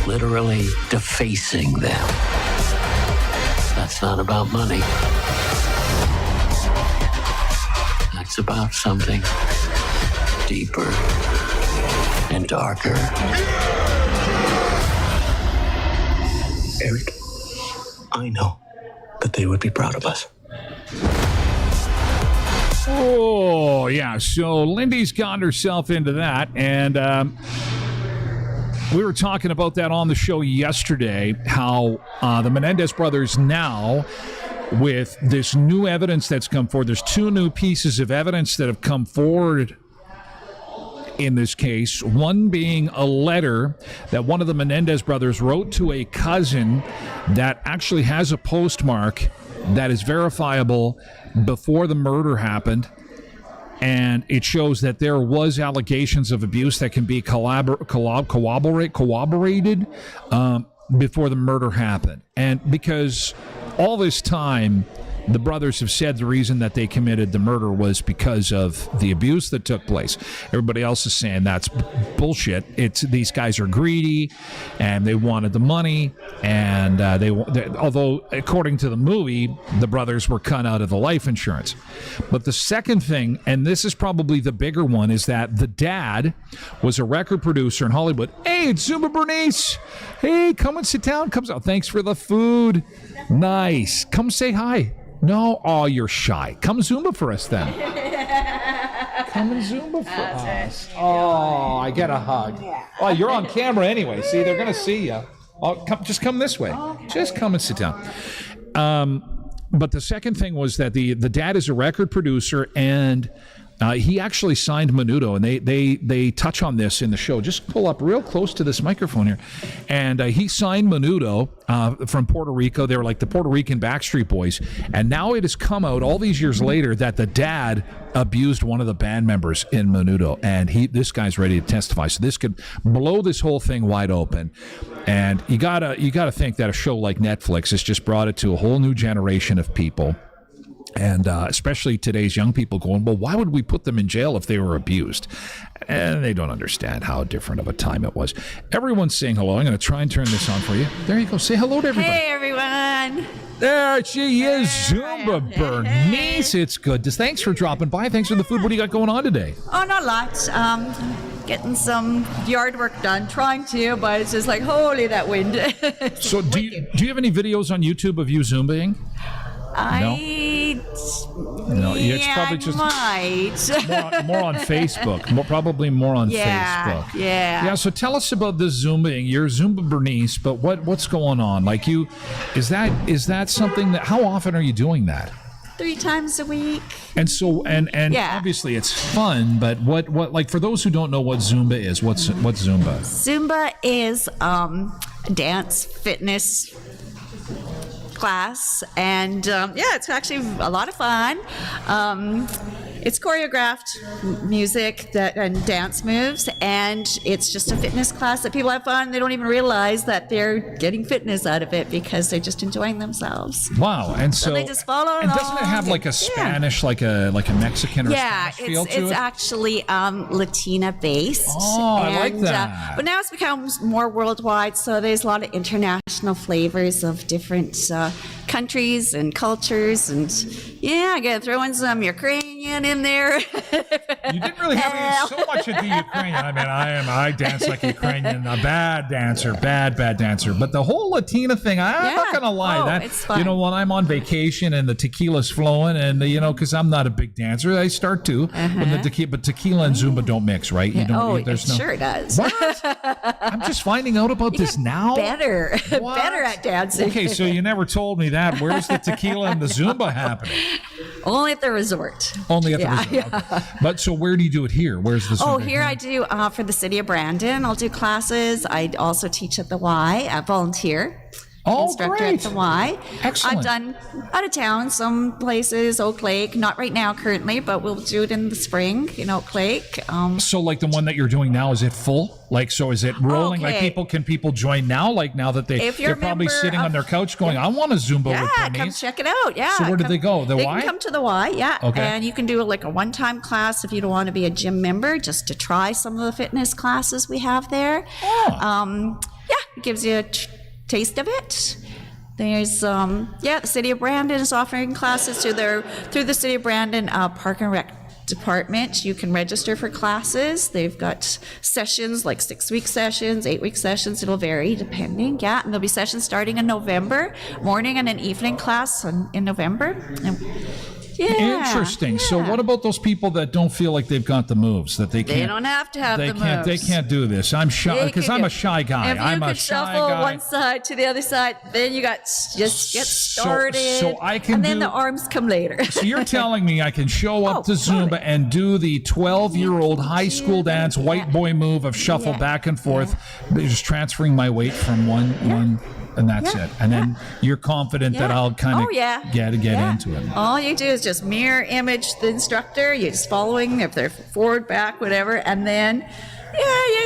Literally defacing them. That's not about money. That's about something deeper and darker. Eric, I know that they would be proud of us. Oh, yeah. So Lindy's gotten herself into that. And we were talking about that on the show yesterday, how the Menendez brothers now, with this new evidence that's come forward, there's 2 new pieces of evidence that have come forward in this case, one being a letter that one of the Menendez brothers wrote to a cousin that actually has a postmark that is verifiable before the murder happened, and it shows that there was allegations of abuse that can be corroborated before the murder happened. And because all this time the brothers have said the reason that they committed the murder was because of the abuse that took place. Everybody else is saying that's bullshit. It's these guys are greedy, and they wanted the money, and although according to the movie, the brothers were cut out of the life insurance. But the second thing, and this is probably the bigger one, is that the dad was a record producer in Hollywood. Hey, it's Zumba Bernice. Hey, come and sit down. Comes out. Thanks for the food. Nice. Come say hi. No? Oh, you're shy. Come Zumba for us then. Come and Zumba for us. Oh, I get a hug. Oh, you're on camera anyway. See, they're going to see you. Oh, just come this way. Just come and sit down. But the second thing was that the dad is a record producer, and he actually signed Menudo, and they touch on this in the show. Just pull up real close to this microphone here. And he signed Menudo from Puerto Rico. They were like the Puerto Rican Backstreet Boys. And now it has come out all these years later that the dad abused one of the band members in Menudo. And this guy's ready to testify. So this could blow this whole thing wide open. And you gotta think that a show like Netflix has just brought it to a whole new generation of people. And especially today's young people going, well, why would we put them in jail if they were abused? And they don't understand how different of a time it was. Everyone's saying hello. I'm going to try and turn this on for you. There you go. Say hello to everybody. Hey, everyone. There she is, Zumba Bernice. It's good. Thanks for dropping by. Thanks for the food. What do you got going on today? Oh, not a lot. Getting some yard work done. Trying to, but it's just like, holy, that wind. So do you have any videos on YouTube of you Zumbaing? No, it's probably just more on Facebook. Probably more on Facebook. Yeah. So tell us about the Zumbaing. You're Zumba Bernice, but what's going on? Like is that something that? How often are you doing that? 3 times a week. And so and yeah. Obviously it's fun, but what like for those who don't know what Zumba is, what's Zumba? Zumba is dance fitness class, and it's actually a lot of fun. It's choreographed music and dance moves, and it's just a fitness class that people have fun. They don't even realize that they're getting fitness out of it because they're just enjoying themselves. Wow! And so they just follow along. And doesn't it have like a Spanish, like a Mexican or Spanish feel to it? Yeah, it's actually Latina based. Oh, I like that. But now it's become more worldwide, so there's a lot of international flavors of different countries and cultures, and I gotta throw in some Ukrainian in there. You didn't really have so much of the Ukrainian. I mean, I dance like Ukrainian, a bad dancer. But the whole Latina thing, I'm not gonna lie, it's fun. When I'm on vacation and the tequila's flowing, and because I'm not a big dancer, I start to. When but tequila and Zumba don't mix, right? Sure does. What? I'm just finding out about this now. Better at dancing. Okay, so you never told me that. Where's the tequila and the Zumba happening? Only at the resort. Only at the resort. Yeah. Okay. But so where do you do it here? Where's the Zumba? Oh, here I do for the city of Brandon. I'll do classes. I also teach at the Y, volunteer. instructor great. at the Y. Excellent. I've done out of town, some places, Oak Lake, not right now currently, but we'll do it in the spring in Oak Lake. So like the one that you're doing now, is it full? Like, so is it rolling? Like Okay. can people join now? Like now that If you're they're a probably member sitting on of- their couch going, I want to Zumba with Yeah, come Bernice. check it out. Yeah. So where do they go? The they Y? can come to the Y, yeah. Okay. And you can do like a one-time class if you don't want to be a gym member, just to try some of the fitness classes we have there. Oh. Yeah, it gives you a taste of it. There's the City of Brandon is offering classes through the City of Brandon Park and Rec department. You can register for classes. They've got sessions like 6-week sessions, 8-week sessions. It'll vary depending. Yeah, and there'll be sessions starting in November, morning and an evening class in November. And, yeah, Interesting. So yeah. what about those people that don't feel like they've got the moves, that they can't? They don't have to have they the can't. They moves. can't do this. I'm shy They because can I'm do- a shy guy. If you I'm a could shy shuffle guy. one side to the other side, then you got just get started. so I can and then do- the arms come later. So you're telling me I can show up Oh, to Zumba totally. and do the 12-year-old high school dance white boy move of shuffle Yeah. back and forth, just transferring my weight from one, and that's Yeah. it. And then you're confident that Yeah. I'll kind of Oh, yeah. get Yeah. into it. All you do is just mirror image the instructor. You're just following if they're forward, back, whatever, and then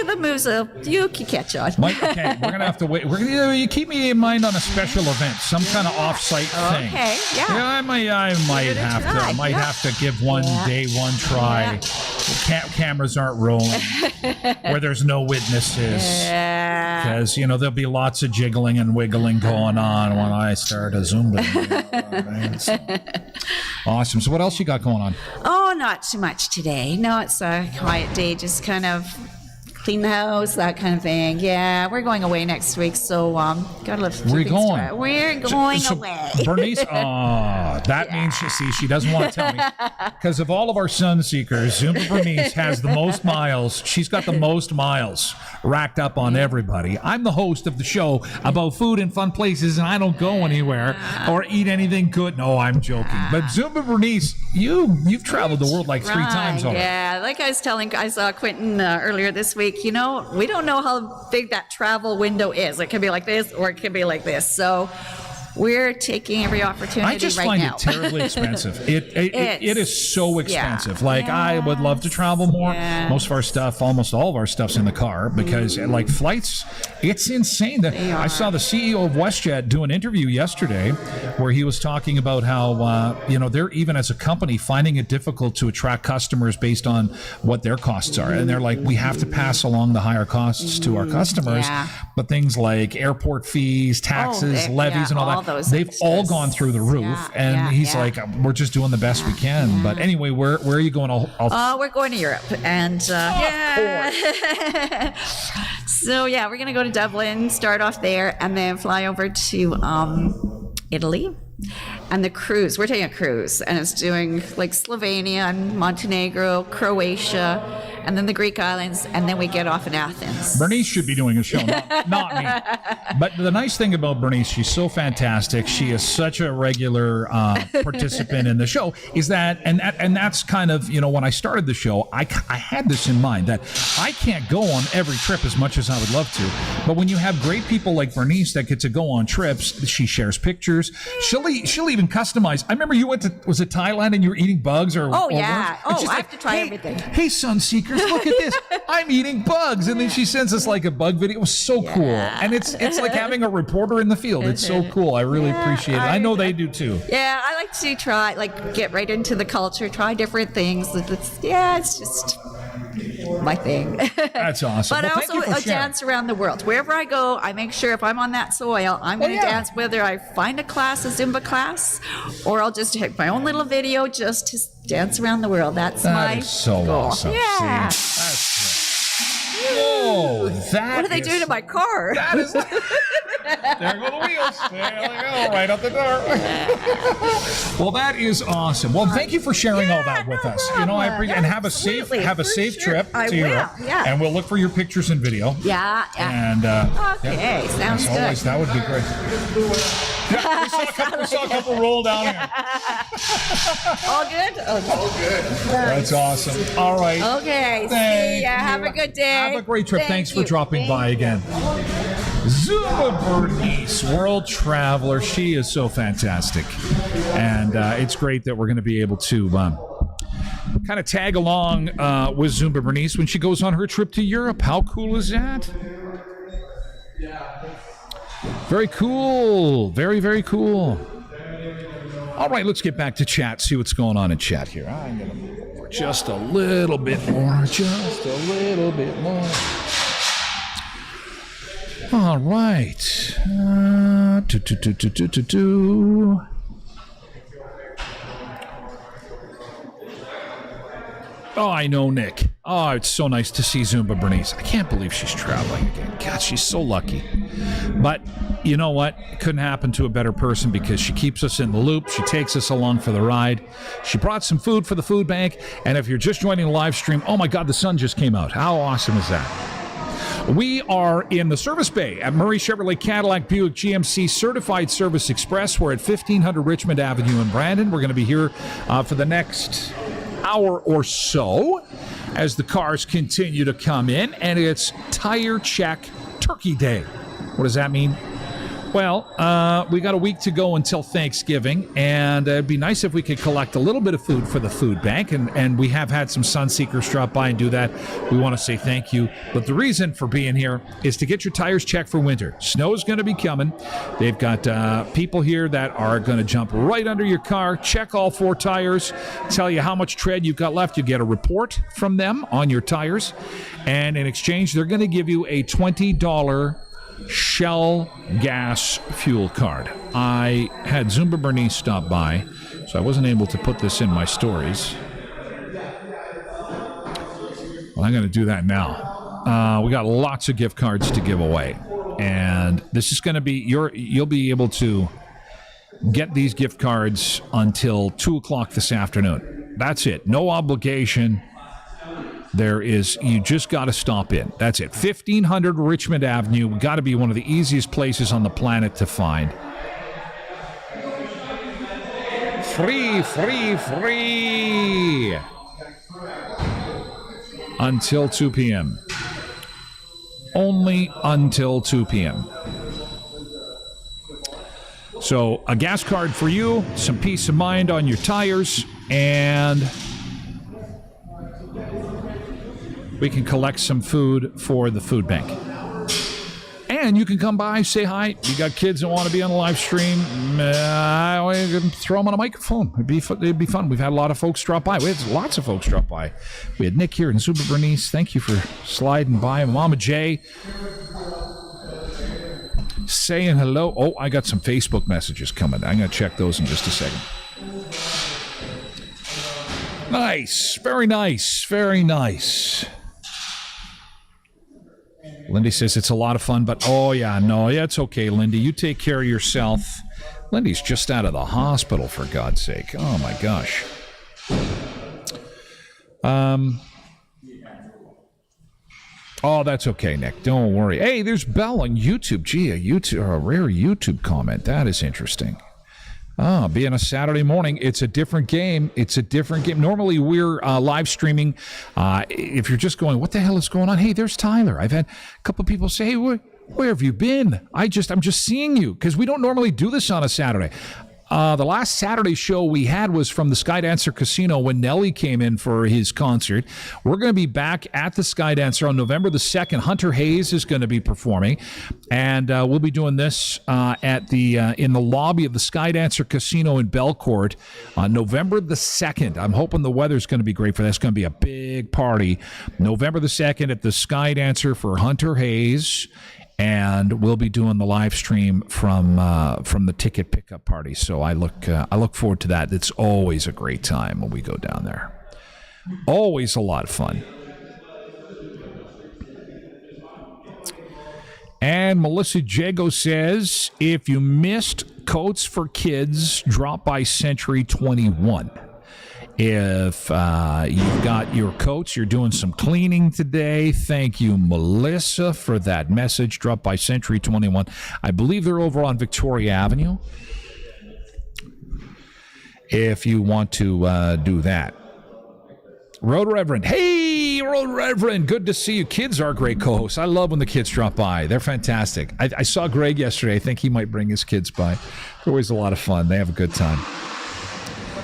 the moves you can catch on. Mike, okay, we're gonna have to wait. We're gonna you keep me in mind on a special event, some kind of off-site thing. Okay, yeah. I might Give it a have try, to. Might yeah. have to give one day one try. Cameras aren't rolling, where there's no witnesses. Yeah. Because, there'll be lots of jiggling and wiggling going on when I start a Zumba. Right? So, awesome. So what else you got going on? Oh, not too much today. No, it's a quiet day. Just kind of clean the house, that kind of thing. Yeah, we're going away next week, so gotta live. Where are you going? We're going away. Bernice, that means, she doesn't want to tell me. Because of all of our sun seekers, Zumba Bernice has the most miles. She's got the most miles racked up on everybody. I'm the host of the show about food and fun places, and I don't go anywhere or eat anything good. No, I'm joking. But Zumba Bernice, you've traveled the world like 3 times already. Yeah, like I saw Quentin earlier this week. We don't know how big that travel window is. It could be like this, or it could be like this. So we're taking every opportunity I just right find now. it terribly expensive. It is so expensive. Yeah. Like, I would love to travel more. Yeah. Most of our stuff, almost all of our stuff's in the car because, like, flights, it's insane. I saw the CEO of WestJet do an interview yesterday where he was talking about how, they're even as a company finding it difficult to attract customers based on what their costs are. And they're like, we have to pass along the higher costs to our customers. Yeah. But things like airport fees, taxes, levies, and all that. They've all gone through the roof, and he's like, we're just doing the best we can. But anyway, where are you going? We're going to Europe, and so we're going to go to Dublin, start off there, and then fly over to Italy. And the cruise, we're taking a cruise, and it's doing like Slovenia and Montenegro, Croatia, and then the Greek islands, and then we get off in Athens. Bernice should be doing a show, not me. But the nice thing about Bernice, she's so fantastic. She is such a regular participant in the show. Is that and that's kind of, when I started the show, I had this in mind that I can't go on every trip as much as I would love to. But when you have great people like Bernice that get to go on trips, she shares pictures. She'll even customize. I remember you went to, was it Thailand, and you were eating bugs or Oh, or yeah. worms? And Oh, she's I like, have to try "Hey, everything." Hey, sun seekers, look at this. I'm eating bugs. And then she sends us like a bug video. It was so cool. And it's like having a reporter in the field. It's so cool. I really appreciate it. I know they do too. Yeah, I like to try, get right into the culture, try different things. It's just my thing. That's awesome. But Well, I thank you also for sharing. dance around the world. Wherever I go, I make sure if I'm on that soil, I'm going to dance, whether I find a class, a Zumba class, or I'll just take my own little video just to dance around the world. That's That my is so goal. awesome. Yeah. See, that's great. Whoa, that What are they doing to my car? That is. There go the wheels. There they go, right out the door. Well, that is awesome. Well, thank you for sharing all that with us. I appreciate, and have a safe trip I to Europe. will, yeah. And we'll look for your pictures and video. Yeah. And Okay, sounds as always, good. that would be great. Yeah, we saw a couple roll down here. All good? Okay. That's awesome. All right. Okay. Thank See ya. Have you. a good day. Have a great trip. Thanks for dropping by again. Zumba Bernice, world traveler. She is so fantastic. And it's great that we're going to be able to kind of tag along with Zumba Bernice when she goes on her trip to Europe. How cool is that? Very cool. Very, very cool. All right, let's get back to chat, see what's going on in chat here. I'm going to move over just a little bit more. Just a little bit more. All right. Oh, I know, Nick. Oh, it's so nice to see Zumba Bernice. I can't believe she's traveling again. God, she's so lucky. But you know what? It couldn't happen to a better person because she keeps us in the loop. She takes us along for the ride. She brought some food for the food bank. And if you're just joining the live stream, oh my God, the sun just came out. How awesome is that? We are in the service bay at Murray Chevrolet Cadillac Buick GMC Certified Service Express. We're at 1500 Richmond Avenue in Brandon. We're going to be here for the next hour or so as the cars continue to come in, and it's Tire Check Turkey Day. What does that mean? Well, we got a week to go until Thanksgiving, and it'd be nice if we could collect a little bit of food for the food bank, and we have had some Sunseekers drop by and do that. We want to say thank you. But the reason for being here is to get your tires checked for winter. Snow's going to be coming. They've got people here that are going to jump right under your car, check all 4 tires, tell you how much tread you've got left. You get a report from them on your tires, and in exchange, they're going to give you a $20 Shell gas fuel card. I had Zumba Bernice stop by, so I wasn't able to put this in my stories. Well, I'm going to do that now. We got lots of gift cards to give away, and this is going to be you'll be able to get these gift cards until 2 o'clock this afternoon. That's it. No obligation. You just got to stop in. That's it. 1500 Richmond Avenue. Got to be one of the easiest places on the planet to find. Free, free, free. Until 2 p.m. Only until 2 p.m. So, a gas card for you, some peace of mind on your tires, and we can collect some food for the food bank. And you can come by, say hi. You got kids that want to be on the live stream, throw them on a microphone. It'd be fun. We've had a lot of folks drop by. We had lots of folks drop by. We had Nick here and Zumba Bernice. Thank you for sliding by. Mama J saying hello. Oh, I got some Facebook messages coming. I'm going to check those in just a second. Nice. Very nice. Very nice. Lindy says it's a lot of fun, but it's okay, Lindy. You take care of yourself. Lindy's just out of the hospital, for God's sake. Oh, my gosh. Oh, that's okay, Nick. Don't worry. Hey, there's Bell on YouTube. Gee, a rare YouTube comment. That is interesting. Being a Saturday morning, it's a different game. Normally, we're live streaming. If you're just going, what the hell is going on? Hey, there's Tyler. I've had a couple of people say, hey, where have you been? I'm just seeing you, because we don't normally do this on a Saturday. The last Saturday show we had was from the Skydancer Casino when Nelly came in for his concert. We're going to be back at the Skydancer on November the 2nd. Hunter Hayes is going to be performing, and we'll be doing this in the lobby of the Skydancer Casino in Belcourt on November the 2nd. I'm hoping the weather's going to be great for that. It's going to be a big party. November the 2nd at the Skydancer for Hunter Hayes. And we'll be doing the live stream from the ticket pickup party. So I look forward to that. It's always a great time when we go down there. Always a lot of fun. And Melissa Jago says, if you missed Coats for Kids, drop by Century 21. If you've got your coats, you're doing some cleaning today. Thank you, Melissa, for that message. Drop by Century 21. I believe they're over on Victoria Avenue. If you want to do that. Road Reverend. Hey, Road Reverend. Good to see you. Kids are great co-hosts. I love when the kids drop by. They're fantastic. I saw Greg yesterday. I think he might bring his kids by. They're always a lot of fun. They have a good time.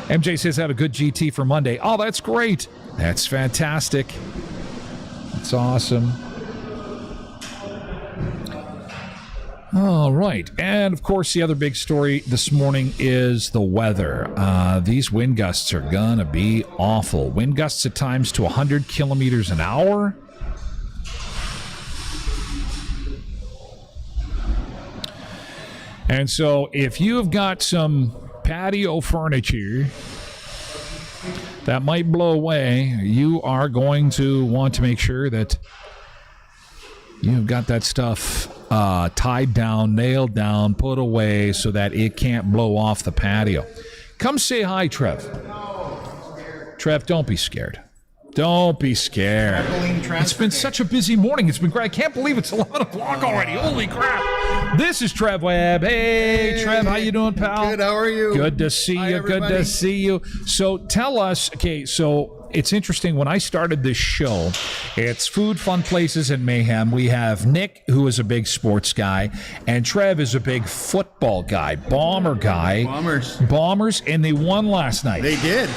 MJ says have a good GT for Monday. Oh, that's great. That's fantastic. That's awesome. All right. And, of course, the other big story this morning is the weather. These wind gusts are going to be awful. Wind gusts at times to 100 kilometers an hour. And so if you've got some patio furniture that might blow away, you are going to want to make sure that you've got that stuff tied down, nailed down, put away so that it can't blow off the patio. Come say hi, Trev. Trev, don't be scared. Don't be scared. It's been such a busy morning. It's been great. I can't believe it's 11 o'clock already. Holy crap. This is Trev Webb. Hey, Trev, how you doing, pal? Good, how are you? Good to see you. Good to see you. So tell us, okay, so it's interesting. When I started this show, it's food, fun places, and mayhem. We have Nick, who is a big sports guy, and Trev is a big football guy, Bomber guy. Bombers, and they won last night. They did.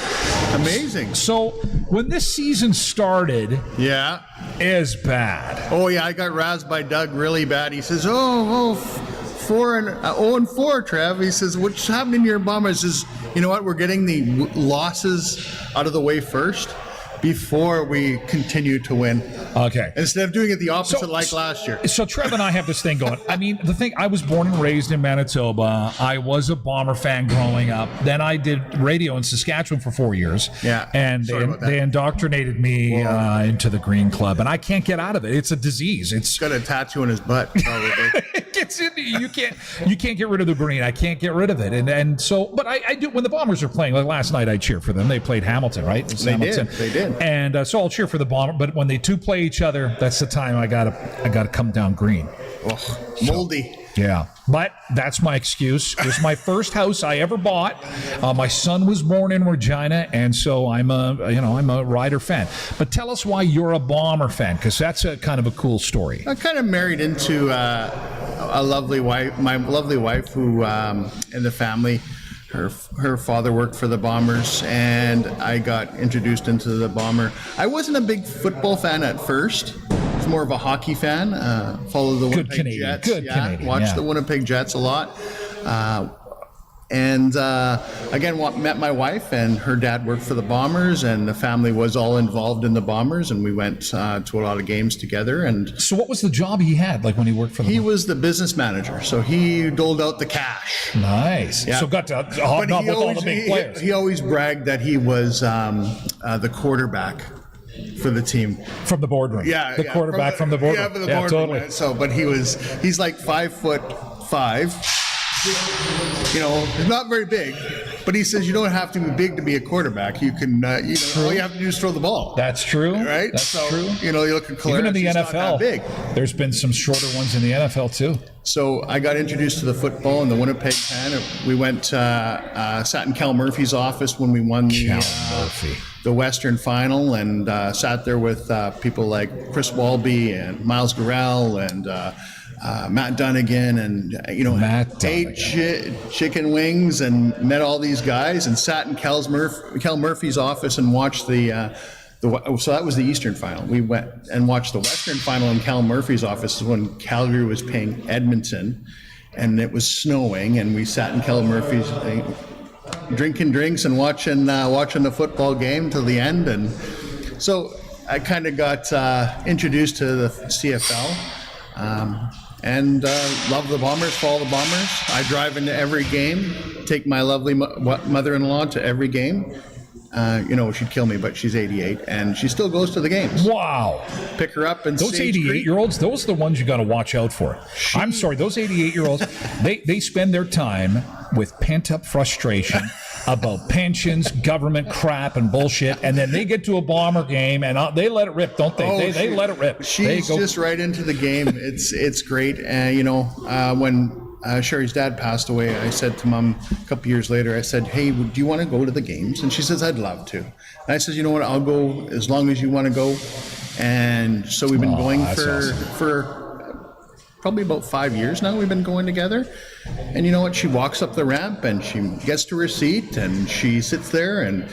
Amazing. So when this season started, yeah, is bad. Oh yeah, I got razzed by Doug really bad. He says, 0-4, Trev. He says, what's happening to your Bombers? Is, you know what? We're getting the losses out of the way first before we continue to win. Okay. Instead of doing it the opposite like last year. So Trev and I have this thing going. I mean, the thing, I was born and raised in Manitoba. I was a Bomber fan growing up. Then I did radio in Saskatchewan for 4 years. Yeah. And they indoctrinated me into the Green Club. And I can't get out of it. It's a disease. It's got a tattoo on his butt, probably. It gets into you. You can't get rid of the green. I can't get rid of it. And so, but I do, when the Bombers are playing, like last night I cheer for them. They played Hamilton, right? They did. And so I'll cheer for the Bomber, but when they two play each other, that's the time I gotta come down green. Oh, moldy. So, yeah, but that's my excuse. It was my first house I ever bought. My son was born in Regina, and so I'm a Rider fan. But tell us why you're a Bomber fan, because that's a kind of a cool story. I kind of married into a lovely wife, my lovely wife, who in the family. Her father worked for the Bombers, and I got introduced into the Bomber. I wasn't a big football fan at first. I was more of a hockey fan. Followed the Winnipeg Jets. Watched the Winnipeg Jets a lot. And again, met my wife, and her dad worked for the Bombers, and the family was all involved in the Bombers, and we went to a lot of games together. And so what was the job he had, like when he worked for the Bombers? He was the business manager, so he doled out the cash. Nice. Yeah. So got to hobnob with all the big players. He always bragged that he was the quarterback for the team. From the boardroom. Yeah. The quarterback from the boardroom. Yeah, from the boardroom. Totally. So, but he's like 5'5". You know, he's not very big, but he says you don't have to be big to be a quarterback. You can, all you have to do is throw the ball. That's true. Right? That's true. You know, you look at Clarence, even in the he's NFL, not that big. There's been some shorter ones in the NFL too. So I got introduced to the football in the Winnipeg fan. We went, sat in Cal Murphy's office when we won the Western Final, and sat there with people like Chris Walby and Miles Gorell and Matt Dunnigan, and ate chicken wings and met all these guys, and sat in Cal Murphy's office and watched so that was the Eastern Final. We went and watched the Western Final in Cal Murphy's office when Calgary was playing Edmonton, and it was snowing, and we sat in Cal Murphy's drinking drinks and watching the football game till the end. And so I kind of got introduced to the CFL. And love the Bombers, follow the Bombers. I drive into every game, take my lovely mother-in-law to every game. She'd kill me, but she's 88, and she still goes to the games. Wow. Pick her up and those 88-year-olds, those are the ones you got to watch out for. I'm sorry, those 88-year-olds, they spend their time with pent-up frustration about pensions, government crap, and bullshit, and then they get to a Bomber game and they let it rip, don't they? They let it rip. She's just right into the game. It's great. And when Sherry's dad passed away, I said to Mom a couple years later, I said, hey, do you want to go to the games? And she says, I'd love to. And I said, you know what, I'll go as long as you want to go. And so we've been going for probably about 5 years now. We've been going together. And you know what, she walks up the ramp and she gets to her seat and she sits there, and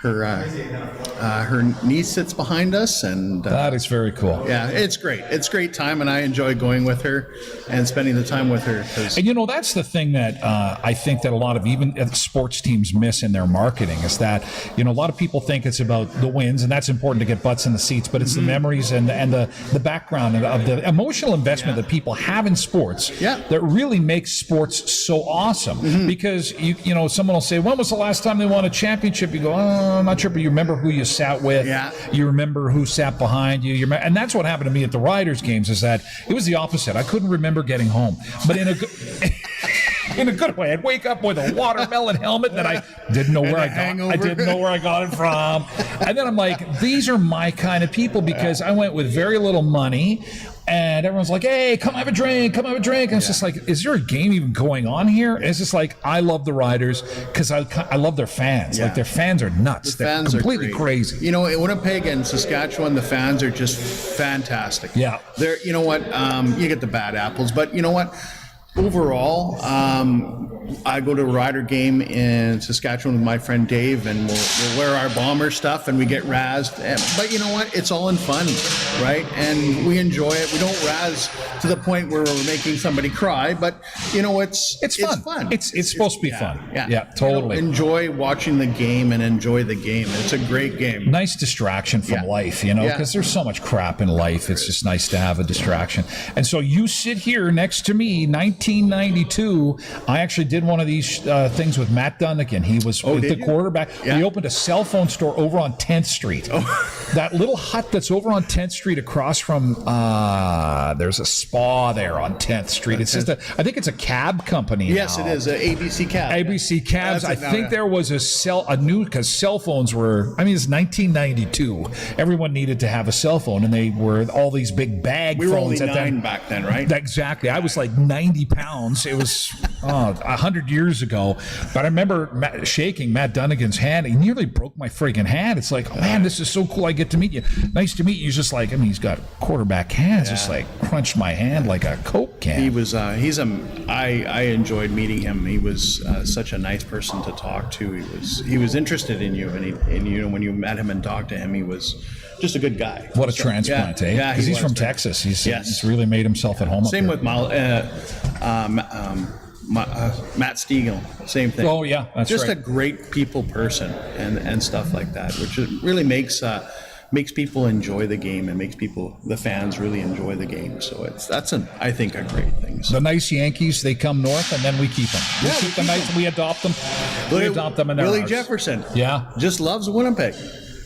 her niece sits behind us, and that is very cool. Yeah, it's great. It's a great time, and I enjoy going with her and spending the time with her. And you know, that's the thing that I think that a lot of even sports teams miss in their marketing is that, you know, a lot of people think it's about the wins, and that's important to get butts in the seats, but it's the memories and the background of the emotional investment that people have in sports that really makes sports so awesome. Because you know, someone will say, when was the last time they won a championship? You go, I'm not sure, but you remember who you sat with. You remember who sat behind you. And that's what happened to me at the Riders games, is that it was the opposite. I couldn't remember getting home, but in a good in a good way. I'd wake up with a watermelon helmet that I didn't know where I got. I didn't know where I got it from. And then I'm like, these are my kind of people, because I went with very little money. And everyone's like, hey, come have a drink, come have a drink. And it's just like, is there a game even going on here? And it's just like, I love the Riders because I love their fans. Like, their fans are nuts. They're completely crazy. You know, in Winnipeg and Saskatchewan, the fans are just fantastic. They're, you know what, you get the bad apples, but you know what? Overall, I go to a Rider game in Saskatchewan with my friend Dave, and we'll wear our Bomber stuff and we get razzed. But you know what? It's all in fun, right? And we enjoy it. We don't razz to the point where we're making somebody cry, but you know, it's fun. It's supposed to be fun. Yeah, totally. You know, enjoy watching the game and enjoy the game. It's a great game. Nice distraction from life, you know, because there's so much crap in life. It's just nice to have a distraction. And so you sit here next to me, 1992. I actually did one of these things with Matt Dunnigan. He was the quarterback. We opened a cell phone store over on 10th Street. That little hut that's over on 10th Street across from, there's a spa there on 10th Street. It's just I think it's a cab company. Yes, now. it is. ABC Cab. ABC Cabs. I think there was because cell phones were, I mean, it's 1992. Everyone needed to have a cell phone, and they were all these big bag phones. We were only 9 back then, right? Exactly. I was like 90 pounds. It was 100 years ago. But I remember shaking Matt Dunnigan's hand. He nearly broke my friggin' hand. It's like, oh, man, this is so cool. I get to meet you. Nice to meet you. He's just like, I mean, he's got quarterback hands. Just like crunched my hand like a Coke can. He was, I enjoyed meeting him. He was such a nice person to talk to. He was interested in you, and you know, when you met him and talked to him, he was just a good guy. What a transplant, eh? Yeah, because he's from Texas. He's really made himself at home. Same up with Matt Stiegel, same thing. Oh yeah, that's just right. a great people person and stuff like that, which really makes people enjoy the game and makes the fans really enjoy the game. So I think a great thing. So. The nice Yankees, they come north, and then we keep them. We keep the nice. We adopt them. We adopt them in their Willie house. Jefferson, just loves Winnipeg.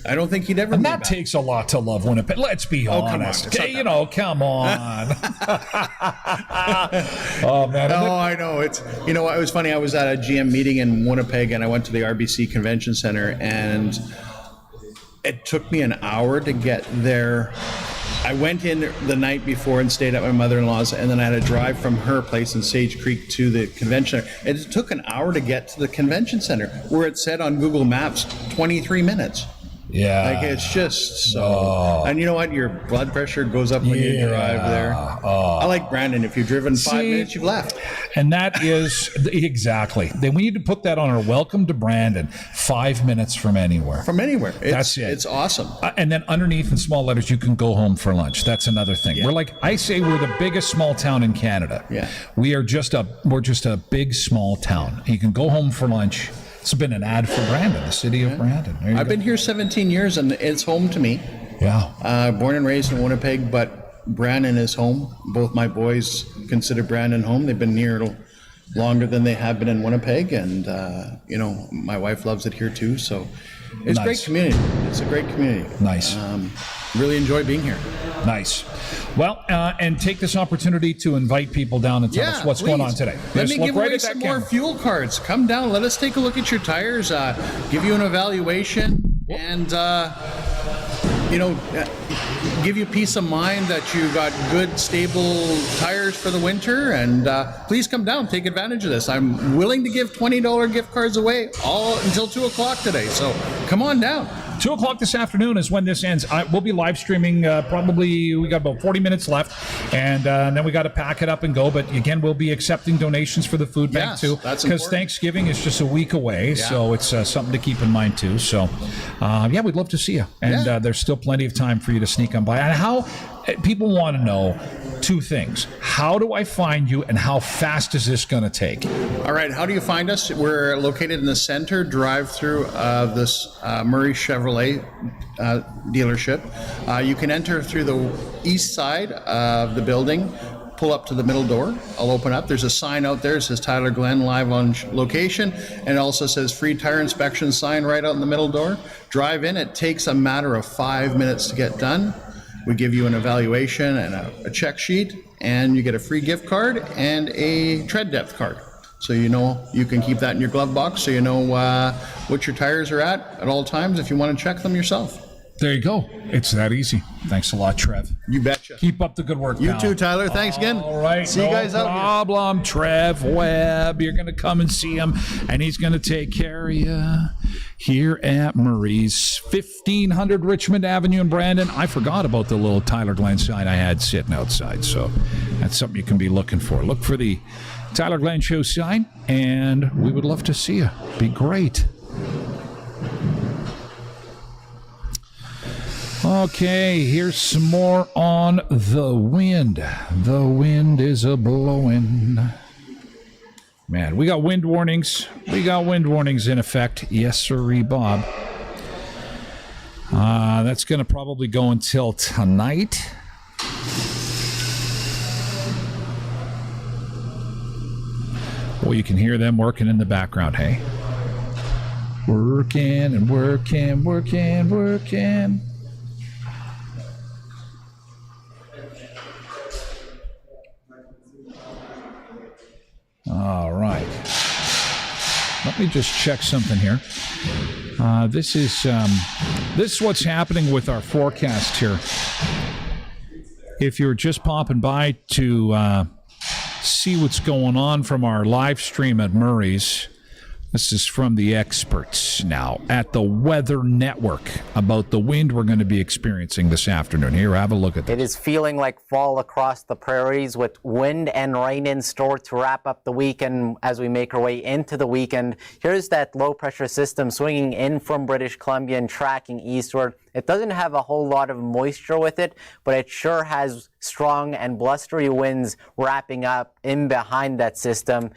I don't think he'd ever. And that takes a lot to love Winnipeg. Let's be honest. Come on. You know, come on. Oh man. Oh, I know. It's, you know, it was funny. I was at a GM meeting in Winnipeg, and I went to the RBC Convention Center, and it took me an hour to get there. I went in the night before and stayed at my mother-in-law's, and then I had to drive from her place in Sage Creek to the convention center. It took an hour to get to the convention center, where it said on Google Maps 23 minutes. Yeah. Like, it's just so. And you know what? Your blood pressure goes up when you drive there. I like Brandon. If you've driven 5 minutes, you've left. And that is exactly. Then we need to put that on our welcome to Brandon. 5 minutes from anywhere. From anywhere. That's it. It's awesome. And then underneath in small letters, you can go home for lunch. That's another thing. We're like, I say we're the biggest small town in Canada. Yeah. We're just a big small town. You can go home for lunch. It's been an ad for Brandon, the city of Brandon. I've been here 17 years, and it's home to me. Yeah. Born and raised in Winnipeg, but Brandon is home. Both my boys consider Brandon home. They've been here longer than they have been in Winnipeg, and you know, my wife loves it here too. So it's a great community. It's a great community. Nice. Really enjoy being here. Nice. Well, and take this opportunity to invite people down and tell us what's going on today. Let me give away some more fuel cards. Come down. Let us take a look at your tires. Give you an evaluation, and give you peace of mind that you got good, stable tires for the winter. And please come down, take advantage of this. I'm willing to give $20 gift cards away all until 2 o'clock today. So come on down. 2 o'clock this afternoon is when this ends. We'll be live streaming probably, we got about 40 minutes left, and then we got to pack it up and go. But again, we'll be accepting donations for the food bank too, because Thanksgiving is just a week away, so it's something to keep in mind too. So we'd love to see you, and there's still plenty of time for you to sneak on by. And how people want to know two things: how do I find you, and how fast is this going to take? All right, how do you find us? We're located in the center drive-through of this Murray Chevrolet dealership. You can enter through the east side of the building, pull up to the middle door. I'll open up. There's a sign out there that says Tyler Glen live on location, and it also says free tire inspection sign right out in the middle door. Drive in. It takes a matter of 5 minutes to get done. We give you an evaluation and a check sheet, and you get a free gift card and a tread depth card. So you can keep that in your glove box, so you know what your tires are at all times if you want to check them yourself. There you go. It's that easy. Thanks a lot, Trev. You betcha. Keep up the good work, You pal. too, Tyler. Thanks again. All right. See you guys out here. No problem, Trev Webb. You're going to come and see him, and he's going to take care of you here at Murray's, 1500 Richmond Avenue in Brandon. I forgot about the little Tyler Glen sign I had sitting outside, so that's something you can be looking for. Look for the Tyler Glen Show sign, and we would love to see you. Be great. Okay, here's some more on the wind. The wind is a-blowing. Man, we got wind warnings. We got wind warnings in effect. Yes, sirree, Bob. That's going to probably go until tonight. Well, you can hear them working in the background, hey? Working and working, working, working. All right. Let me just check something here. This is what's happening with our forecast here. If you're just popping by to see what's going on from our live stream at Murray's, this is from the experts now at the Weather Network about the wind we're going to be experiencing this afternoon. Here, have a look at this. It is feeling like fall across the prairies with wind and rain in store to wrap up the weekend as we make our way into the weekend. Here's that low-pressure system swinging in from British Columbia and tracking eastward. It doesn't have a whole lot of moisture with it, but it sure has strong and blustery winds wrapping up in behind that system.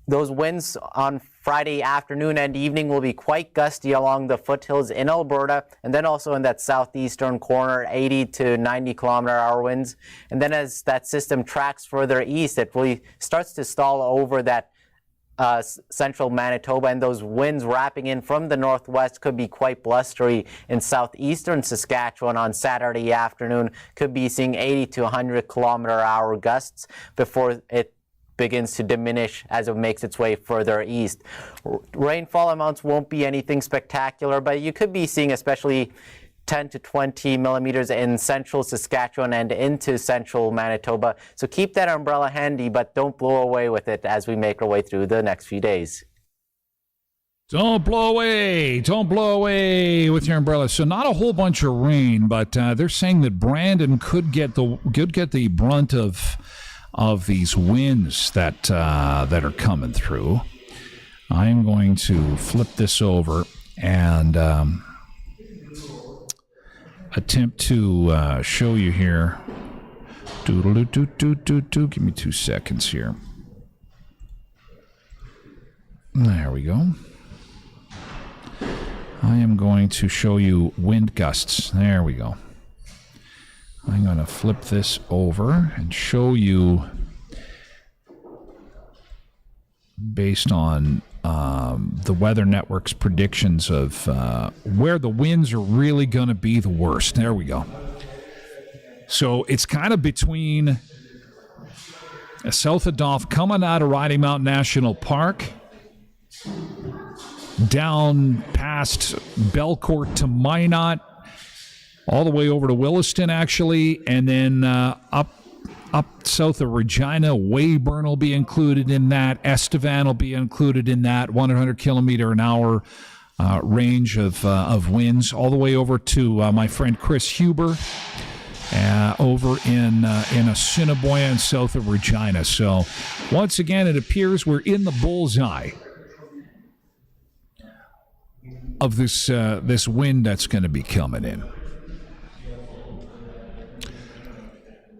Those winds on Friday afternoon and evening will be quite gusty along the foothills in Alberta, and then also in that southeastern corner, 80 to 90 kilometer-hour winds. And then as that system tracks further east, it really starts to stall over that central Manitoba, and those winds wrapping in from the northwest could be quite blustery in southeastern Saskatchewan on Saturday afternoon. Could be seeing 80 to 100 kilometer-hour gusts before it begins to diminish as it makes its way further east. Rainfall amounts won't be anything spectacular, but you could be seeing especially 10 to 20 millimeters in central Saskatchewan and into central Manitoba. So keep that umbrella handy, but don't blow away with it as we make our way through the next few days. Don't blow away with your umbrella. So not a whole bunch of rain, but they're saying that Brandon could get the brunt of these winds that are coming through. I'm going to flip this over and attempt to show you here. Doodle-doo-doo-doo-doo. Give me 2 seconds here. There we go. I am going to show you wind gusts. There we go. I'm going to flip this over and show you, based on the Weather Network's predictions of where the winds are really going to be the worst. There we go. So it's kind of between south of Dauphin, coming out of Riding Mountain National Park, down past Belcourt to Minot, all the way over to Williston, actually, and then up south of Regina. Weyburn will be included in that. Estevan will be included in that 100-kilometer-an-hour range of winds, all the way over to my friend Chris Huber over in Assiniboia and south of Regina. So once again, it appears we're in the bullseye of this wind that's going to be coming in.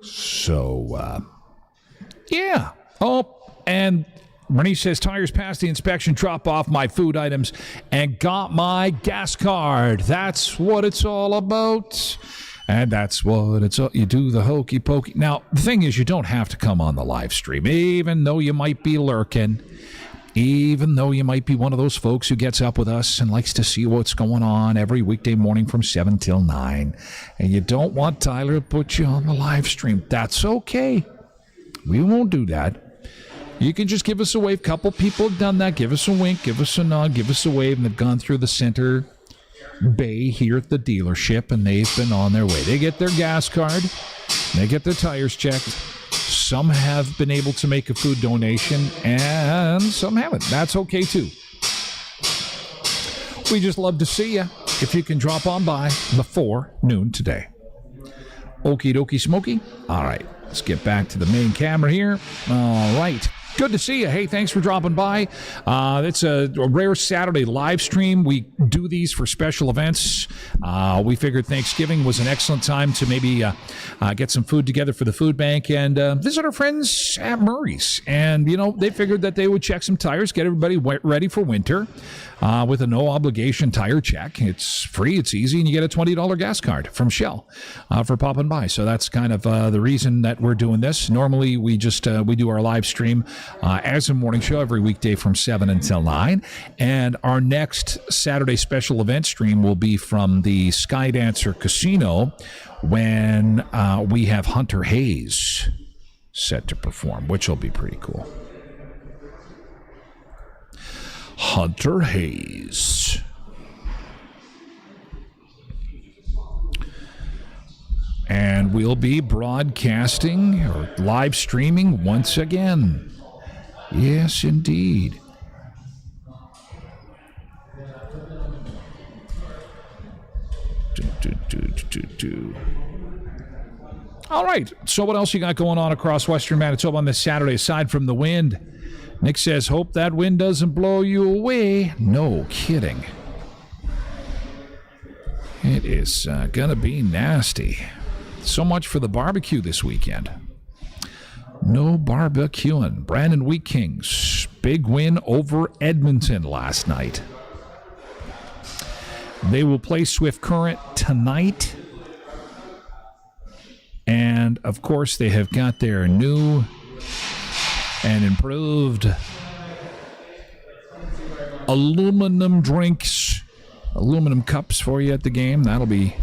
So, yeah. Oh, and Bernice says, tires passed the inspection, drop off my food items, and got my gas card. That's what it's all about. And that's what it's all. You do the hokey pokey. Now, the thing is, you don't have to come on the live stream, even though you might be lurking. Even though you might be one of those folks who gets up with us and likes to see what's going on every weekday morning from 7 till 9, and you don't want Tyler to put you on the live stream, that's okay. We won't do that. You can just give us a wave. A couple people have done that. Give us a wink, give us a nod, give us a wave, and they've gone through the center bay here at the dealership, and they've been on their way. They get their gas card. They get their tires checked. Some have been able to make a food donation, and some haven't. That's okay, too. We just love to see you if you can drop on by before noon today. Okie dokie smoky. All right, let's get back to the main camera here. All right. Good to see you. Hey, thanks for dropping by. It's a rare Saturday live stream. We do these for special events. We figured Thanksgiving was an excellent time to maybe get some food together for the food bank and visit our friends at Murray's. And, you know, they figured that they would check some tires, get everybody ready for winter with a no-obligation tire check. It's free, it's easy, and you get a $20 gas card from Shell for popping by. So that's kind of the reason that we're doing this. Normally, we just we do our live stream as a morning show every weekday from 7 until 9. And our next Saturday special event stream will be from the Skydancer Casino when we have Hunter Hayes set to perform, which will be pretty cool. Hunter Hayes. And we'll be broadcasting or live streaming once again. Yes, indeed. All right. So what else you got going on across Western Manitoba on this Saturday aside from the wind? Nick says, hope that wind doesn't blow you away. No kidding. It is going to be nasty. So much for the barbecue this weekend. No barbecuing. Brandon Wheat Kings, big win over Edmonton last night. They will play Swift Current tonight. And, of course, they have got their new and improved aluminum drinks, aluminum cups for you at the game. That'll be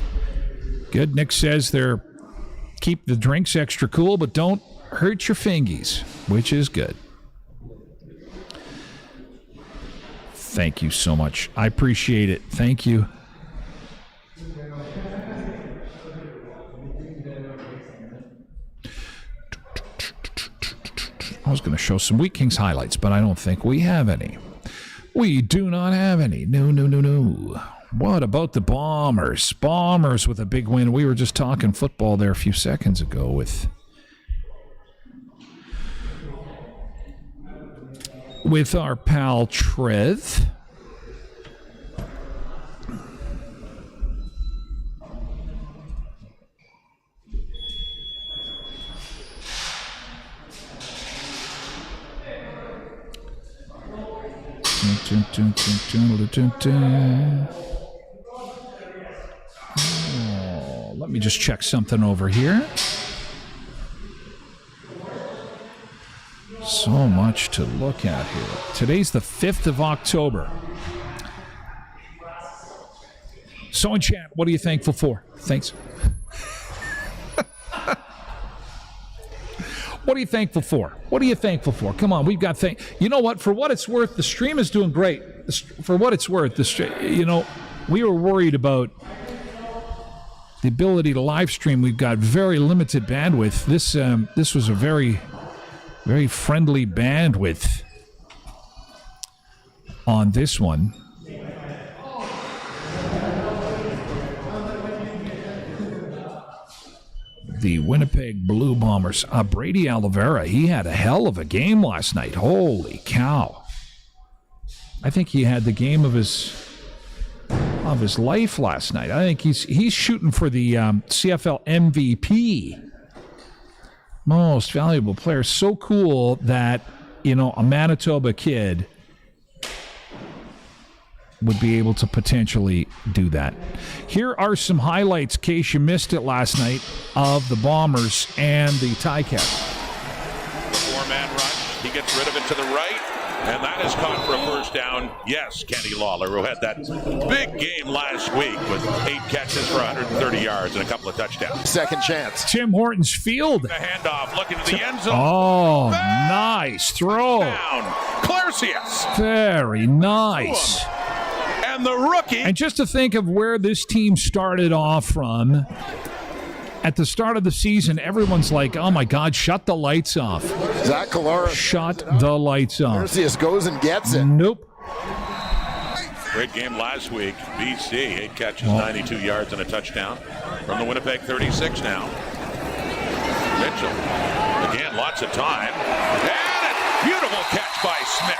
good. Nick says they're keep the drinks extra cool, but don't hurt your fingies, which is good. Thank you so much. I appreciate it. Thank you. I was going to show some Wheat Kings highlights, but I don't think we have any. We do not have any. No. What about the Bombers? Bombers with a big win. We were just talking football there a few seconds ago with our pal Trev. Oh, let me just check something over here. So much to look at here. Today's the 5th of October. So in chat, what are you thankful for? Thanks. What are you thankful for? What are you thankful for? Come on, we've got you know what? For what it's worth, the stream is doing great. For what it's worth, we were worried about the ability to live stream. We've got very limited bandwidth. This was a very, very friendly bandwidth on this one. The Winnipeg Blue Bombers. Brady Oliveira, he had a hell of a game last night. Holy cow. I think he had the game of his life last night. I think he's shooting for the CFL MVP. Most valuable player. So cool that, a Manitoba kid would be able to potentially do that. Here are some highlights, in case you missed it last night, of the Bombers and the Ticats. Four-man rush. He gets rid of it to the right, and that is caught for a first down. Yes, Kenny Lawler, who had that big game last week with 8 catches for 130 yards and a couple of touchdowns. Second chance. Tim Hortons field. The handoff, looking to the end zone. Oh, nice throw. Down. Clarcius. Very nice. And the rookie. And just to think of where this team started off from, at the start of the season, everyone's like, oh my God, shut the lights off. Zach Calara. Shut the lights off. Clarcius goes and gets it. Nope. Great game last week. BC, 8 catches, 92 yards and a touchdown. From the Winnipeg 36 now. Mitchell. Again, lots of time. And a beautiful catch by Smith.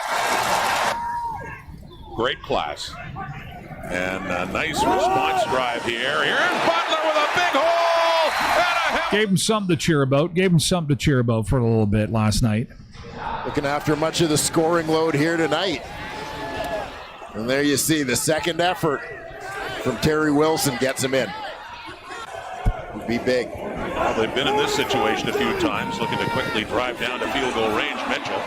Great class. And a nice response drive here. Here's Butler with a big hole. And Gave him something to cheer about. For a little bit last night. Looking after much of the scoring load here tonight. And there you see the second effort from Terry Wilson gets him in. Would be big. Well, they've been in this situation a few times, looking to quickly drive down to field goal range. Mitchell.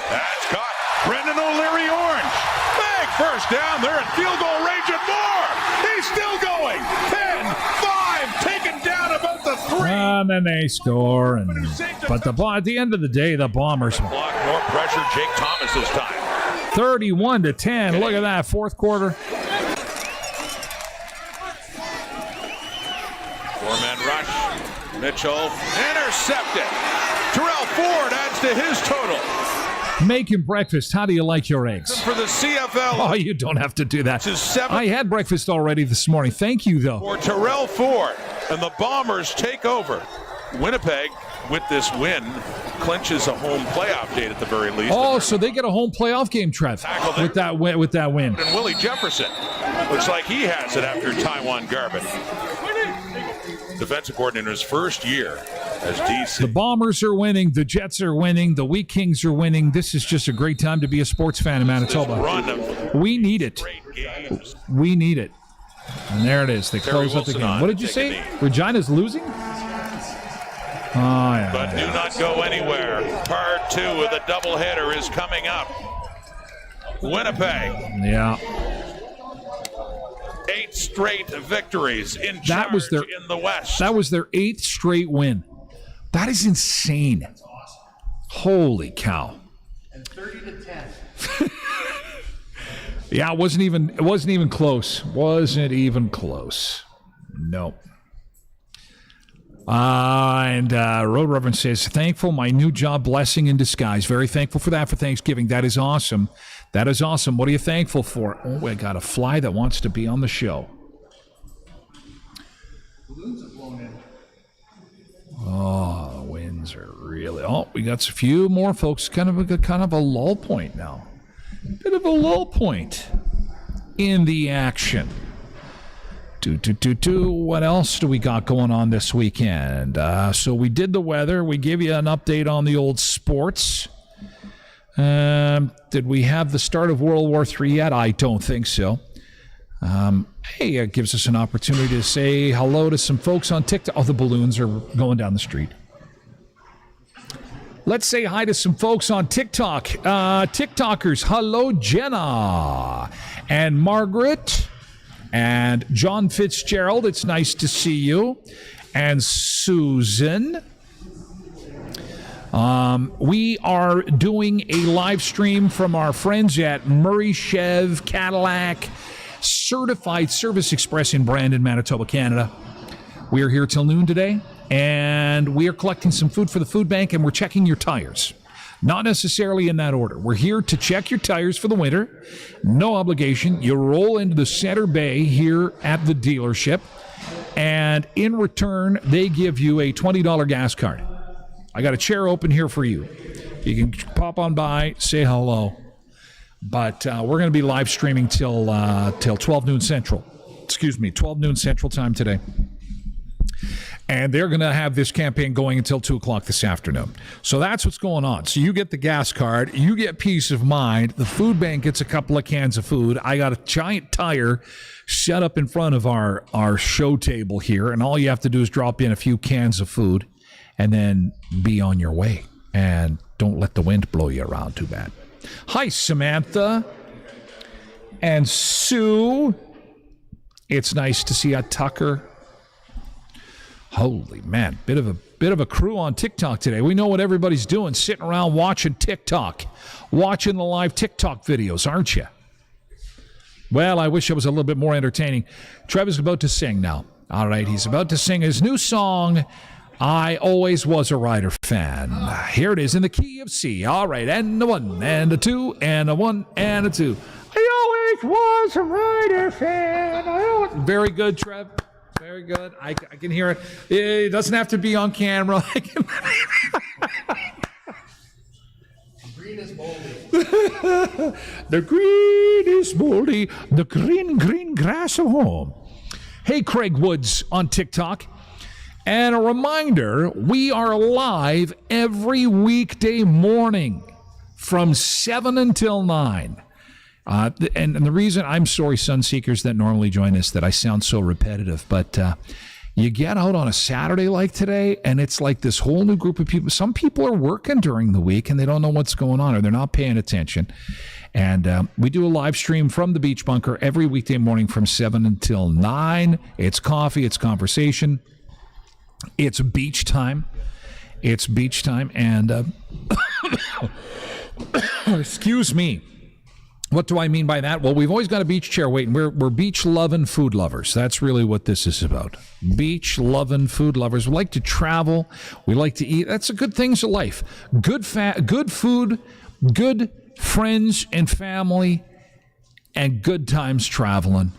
That's caught. Brendan O'Leary Orange. Big first down. They're at field goal range and more. He's still going. 10-5. Taken down about the 3. And then they score. But at the end of the day, the Bombers. Block, more pressure. Jake Thomas this time. 31-10. Look at that. Fourth quarter. Four-man rush. Mitchell intercepted. Terrell Ford adds to his total. Making breakfast. How do you like your eggs? For the CFL. Oh, you don't have to do that. I had breakfast already this morning. Thank you, though. For Terrell Ford. And the Bombers take over. Winnipeg, with this win, clinches a home playoff date at the very least. Oh, so they get a home playoff game, Trev, with that win. And Willie Jefferson looks like he has it after Taiwan Garbin. Defensive coordinator's first year as DC. The Bombers are winning. The Jets are winning. The Wheat Kings are winning. This is just a great time to be a sports fan in Manitoba. We need it. We need it. And there it is. They close up the game. What did you say? Regina's losing? Oh, yeah. But do not go anywhere. Part 2 of the doubleheader is coming up. Winnipeg. Yeah. 8 straight victories in charge in the West. That was their 8th straight win. That is insane. Holy cow. And 30-10. Yeah, it wasn't even close. Wasn't even close. No. And Road Reverend says, thankful, my new job, blessing in disguise. Very thankful for that for Thanksgiving. That is awesome. That is awesome. What are you thankful for? Oh, I got a fly that wants to be on the show. Balloons have blown in. Oh, the winds are really... Oh, we got a few more folks. Kind of a lull point now. Bit of a lull point in the action. What else do we got going on this weekend? So we did the weather. We gave you an update on the old sports. Did we have the start of World War III yet? I don't think so. Hey, it gives us an opportunity to say hello to some folks on TikTok. Oh, the balloons are going down the street. Let's say hi to some folks on TikTok. TikTokers, hello, Jenna and Margaret and John Fitzgerald. It's nice to see you. And Susan. We are doing a live stream from our friends at Murray Chev Cadillac Certified Service Express in Brandon, Manitoba, Canada. We are here till noon today, and we are collecting some food for the food bank, and we're checking your tires. Not necessarily in that order. We're here to check your tires for the winter. No obligation. You roll into the center bay here at the dealership, and in return, they give you a $20 gas card. I got a chair open here for you. You can pop on by, say hello. But we're going to be live streaming till 12 noon Central. 12 noon Central time today. And they're going to have this campaign going until 2 o'clock this afternoon. So that's what's going on. So you get the gas card. You get peace of mind. The food bank gets a couple of cans of food. I got a giant tire set up in front of our show table here. And all you have to do is drop in a few cans of food and then be on your way. And don't let the wind blow you around too bad. Hi, Samantha and Sue. It's nice to see you, Tucker. Holy man, bit of a crew on TikTok today. We know what everybody's doing, sitting around watching TikTok, watching the live TikTok videos, aren't you? Well, I wish I was a little bit more entertaining. Trevor's about to sing now. All right, he's about to sing his new song, I Always Was a Rider Fan. Here it is in the key of C. All right, and the 1, and the 2, and a 1, and a 2. I always was a Rider fan. Very good, Trev. Very good. I can hear it. It doesn't have to be on camera. Green is moldy. The green is moldy. The green grass of home. Hey, Craig Woods on TikTok. And a reminder, we are live every weekday morning from 7 until 9. And the reason, I'm sorry, Sunseekers that normally join us, that I sound so repetitive, but you get out on a Saturday like today, and it's like this whole new group of people. Some people are working during the week, and they don't know what's going on, or they're not paying attention. And we do a live stream from the Beach Bunker every weekday morning from 7 until 9. It's coffee, it's conversation, it's beach time. It's beach time, and excuse me. What do I mean by that? Well, we've always got a beach chair waiting. We're beach-loving food lovers. That's really what this is about. Beach-loving food lovers. We like to travel. We like to eat. That's the good things of life. Good food, good friends and family, and good times traveling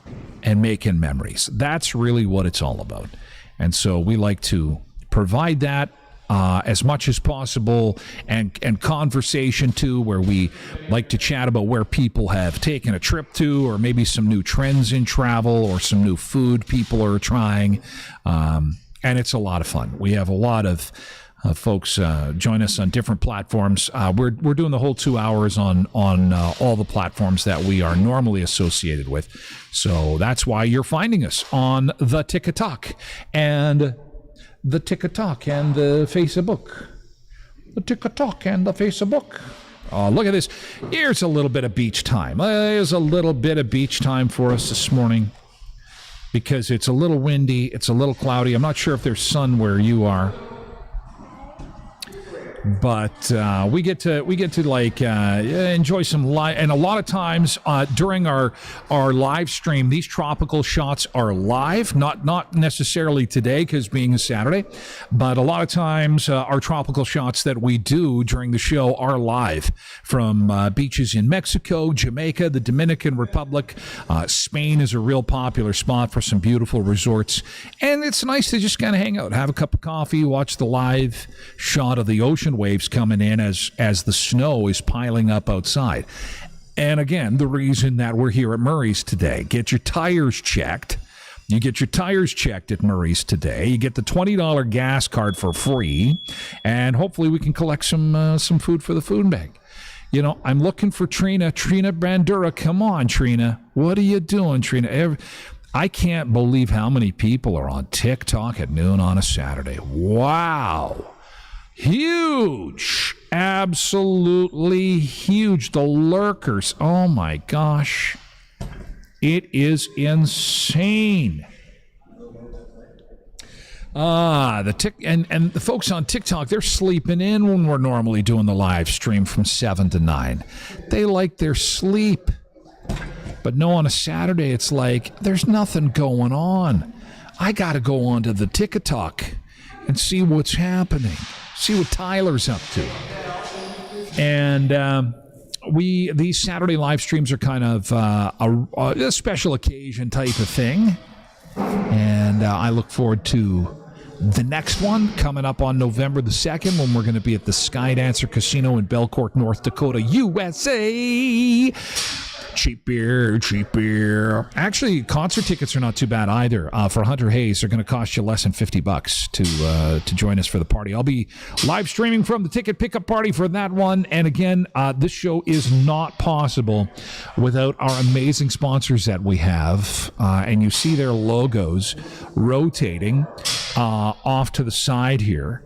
and making memories. That's really what it's all about. And so we like to provide that as much as possible, and conversation too, where we like to chat about where people have taken a trip to, or maybe some new trends in travel, or some new food people are trying. And it's a lot of fun. We have a lot of folks join us on different platforms. We're doing the whole 2 hours on all the platforms that we are normally associated with. So that's why you're finding us on the TikTok and the TikTok and the Facebook. The TikTok and the Facebook. Oh, look at this. Here's a little bit of beach time. There's a little bit of beach time for us this morning because it's a little windy. It's a little cloudy. I'm not sure if there's sun where you are. But we get to like enjoy some live, and a lot of times during our live stream, these tropical shots are live, not necessarily today because being a Saturday, but a lot of times our tropical shots that we do during the show are live from beaches in Mexico, Jamaica, the Dominican Republic. Spain is a real popular spot for some beautiful resorts, and it's nice to just kind of hang out, have a cup of coffee, watch the live shot of the ocean waves coming in as the snow is piling up outside. And again, the reason that we're here at Murray's today, get your tires checked. You get your tires checked at Murray's today. You get the $20 gas card for free, and hopefully we can collect some food for the food bank. You know, I'm looking for Trina Bandura. Come on, Trina. What are you doing, Trina? I can't believe how many people are on TikTok at noon on a Saturday. Wow. Huge. Absolutely huge. The lurkers. Oh, my gosh. It is insane. And the folks on TikTok, they're sleeping in when we're normally doing the live stream from 7 to 9. They like their sleep. But no, on a Saturday, it's like there's nothing going on. I got to go onto the TikTok and see what's happening, see what Tyler's up to. And these Saturday live streams are kind of a special occasion type of thing. And I look forward to the next one coming up on November the 2nd when we're going to be at the Skydancer Casino in Belcourt, North Dakota, USA. Cheap beer, cheap beer. Actually, concert tickets are not too bad either. For Hunter Hayes, they're going to cost you less than $50 to join us for the party. I'll be live streaming from the ticket pickup party for that one. And again, this show is not possible without our amazing sponsors that we have. And you see their logos rotating off to the side here.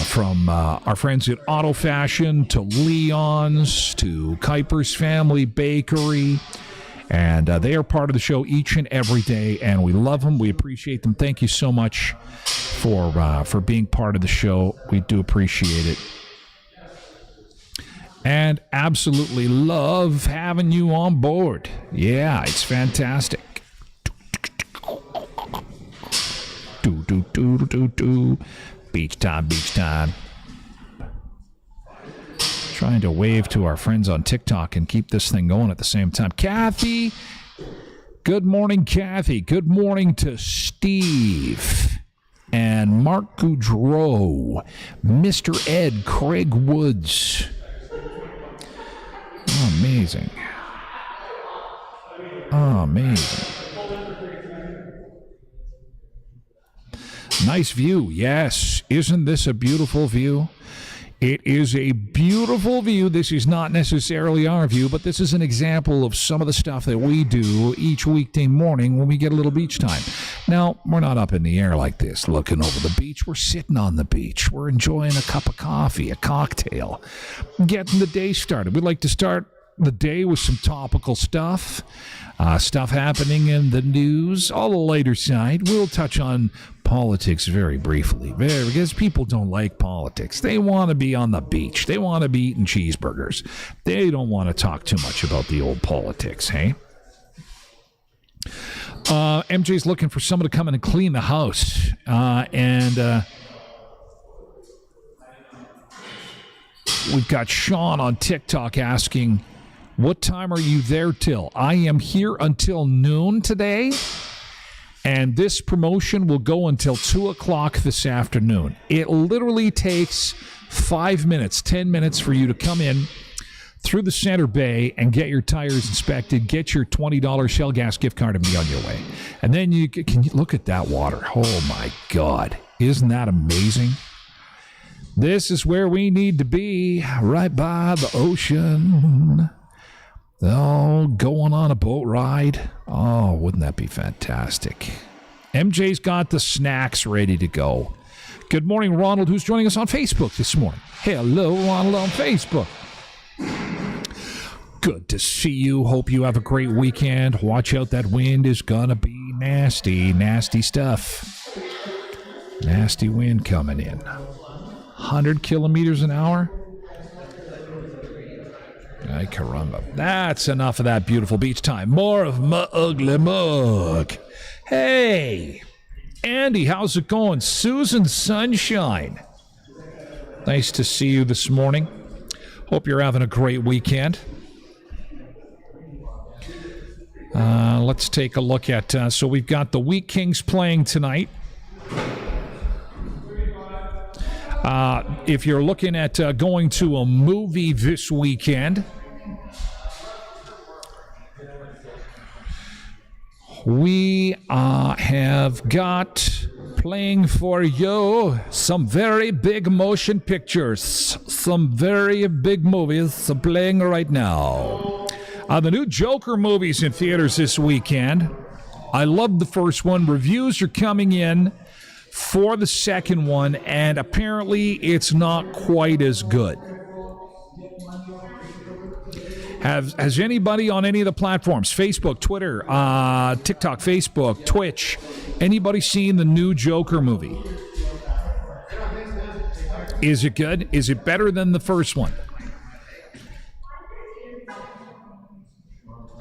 From our friends at Auto Fashion to Leon's to Kuiper's Family Bakery. And they are part of the show each and every day, and we love them. We appreciate them. Thank you so much for being part of the show. We do appreciate it. And absolutely love having you on board. Yeah, it's fantastic. Beach time, beach time. Trying to wave to our friends on TikTok and keep this thing going at the same time. Kathy, good morning, Kathy. Good morning to Steve and Mark Goudreau, Mr. Ed, Craig Woods. Oh, amazing. Oh, amazing. Nice view, yes. Isn't this a beautiful view? It is a beautiful view. This is not necessarily our view, but this is an example of some of the stuff that we do each weekday morning when we get a little beach time. Now, we're not up in the air like this looking over the beach. We're sitting on the beach. We're enjoying a cup of coffee, a cocktail, getting the day started. We like to start the day with some topical stuff, stuff happening in the news, all the lighter side. We'll touch on politics very briefly, because people don't like politics. They want to be on the beach. They want to be eating cheeseburgers. They don't want to talk too much about the old politics, hey? MJ's looking for someone to come in and clean the house. We've got Sean on TikTok asking, what time are you there till? I am here until noon today, and this promotion will go until 2 o'clock this afternoon. It literally takes 5 minutes, 10 minutes for you to come in through the center bay and get your tires inspected, get your $20 Shell gas gift card, and be on your way. And then you look at that water. Oh, my God. Isn't that amazing? This is where we need to be, right by the ocean. Oh, going on a boat ride. Oh, wouldn't that be fantastic? MJ's got the snacks ready to go. Good morning, Ronald, who's joining us on Facebook this morning. Hello, Ronald on Facebook. Good to see you. Hope you have a great weekend. Watch out, that wind is going to be nasty. Nasty stuff. Nasty wind coming in. 100 kilometers an hour? Ay, caramba. That's enough of that beautiful beach time. More of my ugly mug. Hey, Andy, how's it going? Susan Sunshine. Nice to see you this morning. Hope you're having a great weekend. Let's take a look at, so we've got the Wheat Kings playing tonight. If you're looking at going to a movie this weekend, we have got playing for you some very big motion pictures, some very big movies playing right now. The new Joker movie's in theaters this weekend. I love the first one. Reviews are coming in for the second one, and apparently it's not quite as good. Has anybody on any of the platforms, Facebook, Twitter, TikTok, Facebook, Twitch, anybody seen the new Joker movie? Is it good? Is it better than the first one?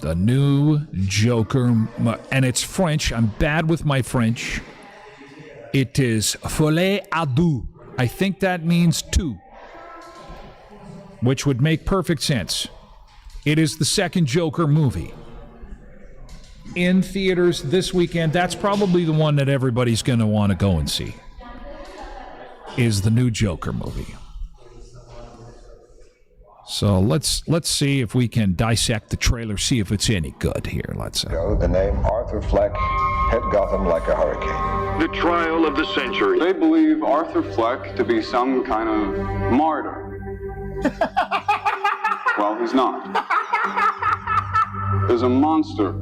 The new Joker, and it's French. I'm bad with my French. It is folie à deux. I think that means two, which would make perfect sense. It is the second Joker movie in theaters this weekend. That's probably the one that everybody's going to want to go and see, is the new Joker movie. So let's see if we can dissect the trailer, see if it's any good here. Let's see. The name Arthur Fleck hit Gotham like a hurricane. The trial of the century. They believe Arthur Fleck to be some kind of martyr. Well, he's not. There's a monster.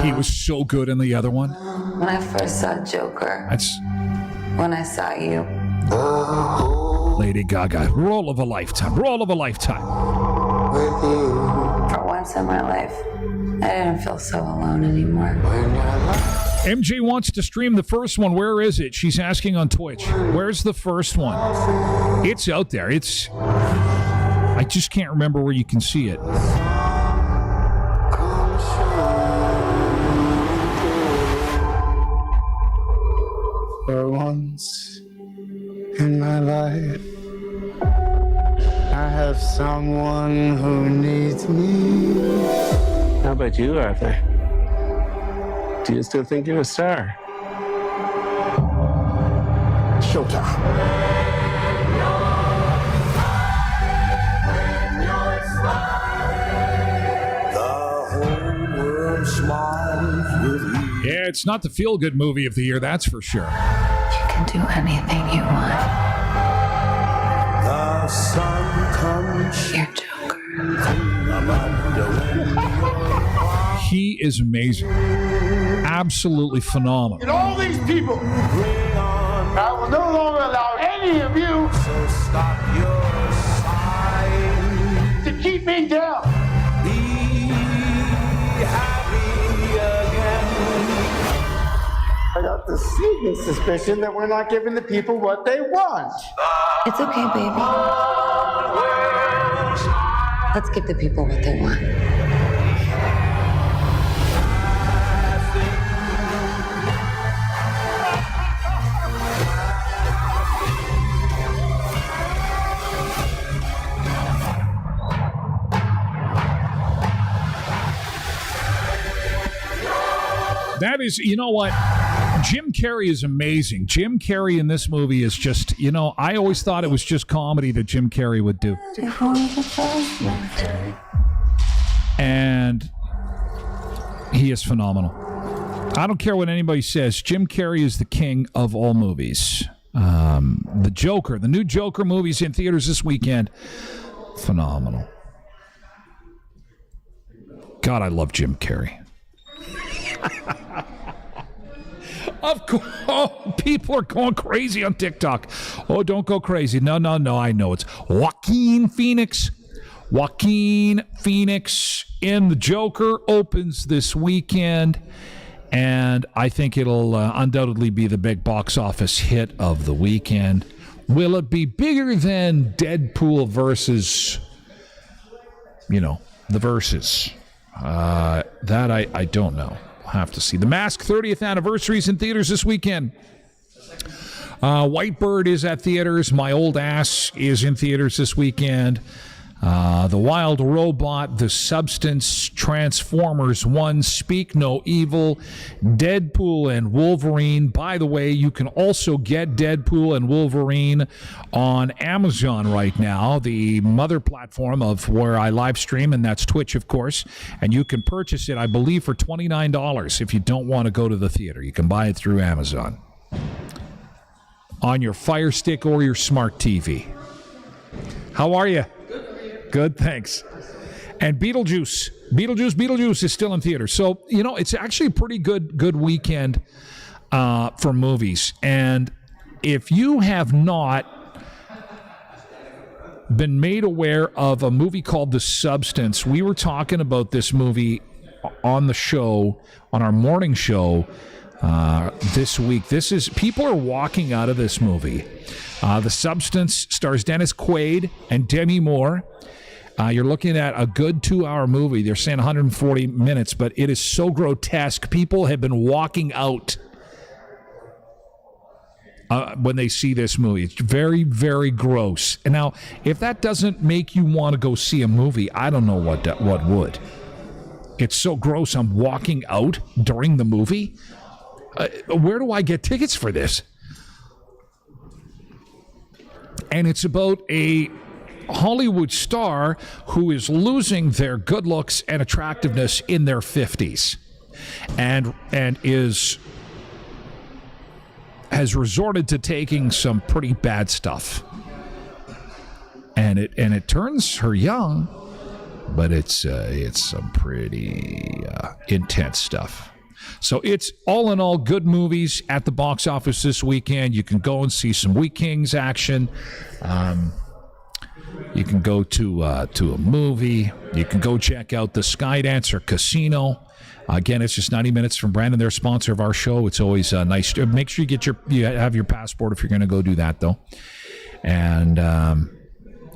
He was so good in the other one. When I first saw Joker, when I saw you. Lady Gaga, role of a lifetime, role of a lifetime. For once in my life, I didn't feel so alone anymore. MJ wants to stream the first one. Where is it? She's asking on Twitch. Where's the first one? It's out there. I just can't remember where you can see it. For once in my life, I have someone who needs me. How about you, Arthur? Do you still think you're a star? Showtime. Yeah, it's not the feel-good movie of the year, that's for sure. You can do anything you want. The sun comes. You're Joker. He is amazing. Absolutely phenomenal. And all these people, I will no longer allow any of you to keep me down. I got the sneaking suspicion that we're not giving the people what they want. It's okay, baby. Let's give the people what they want. That is, you know what? Jim Carrey is amazing. Jim Carrey in this movie is just, I always thought it was just comedy that Jim Carrey would do. And he is phenomenal. I don't care what anybody says. Jim Carrey is the king of all movies. The Joker, the new Joker movie's in theaters this weekend. Phenomenal. God, I love Jim Carrey. Of course, people are going crazy on TikTok. Oh, don't go crazy. No, I know it's Joaquin Phoenix. Joaquin Phoenix in The Joker opens this weekend, and I think it'll undoubtedly be the big box office hit of the weekend. Will it be bigger than Deadpool versus, the versus? That I don't know. Have to see. The Mask 30th anniversary is in theaters this weekend. Whitebird is at theaters. My Old Ass is in theaters this weekend. The Wild Robot, The Substance, Transformers 1, Speak No Evil, Deadpool and Wolverine. By the way, you can also get Deadpool and Wolverine on Amazon right now, the mother platform of where I live stream, and that's Twitch, of course. And you can purchase it, I believe, for $29 if you don't want to go to the theater. You can buy it through Amazon on your Fire Stick or your smart TV. How are you? Good, thanks. And Beetlejuice is still in theaters. So, it's actually a pretty good weekend for movies. And if you have not been made aware of a movie called The Substance, we were talking about this movie on the show, on our morning show, this week. People are walking out of this movie. The Substance stars Dennis Quaid and Demi Moore. You're looking at a good 2-hour movie. They're saying 140 minutes, but it is so grotesque. People have been walking out when they see this movie. It's very, very gross. And now, if that doesn't make you want to go see a movie, I don't know what would. It's so gross. I'm walking out during the movie. Where do I get tickets for this? And it's about a Hollywood star who is losing their good looks and attractiveness in their 50s and has resorted to taking some pretty bad stuff. And it turns her young, but it's some pretty intense stuff. So it's all in all good movies at the box office this weekend. You can go and see some Wheat Kings action. You can go to a movie. You can go check out the Skydancer Casino. Again, it's just 90 minutes from Brandon. They're a sponsor of our show. It's always nice. Make sure you have your passport if you're going to go do that, though.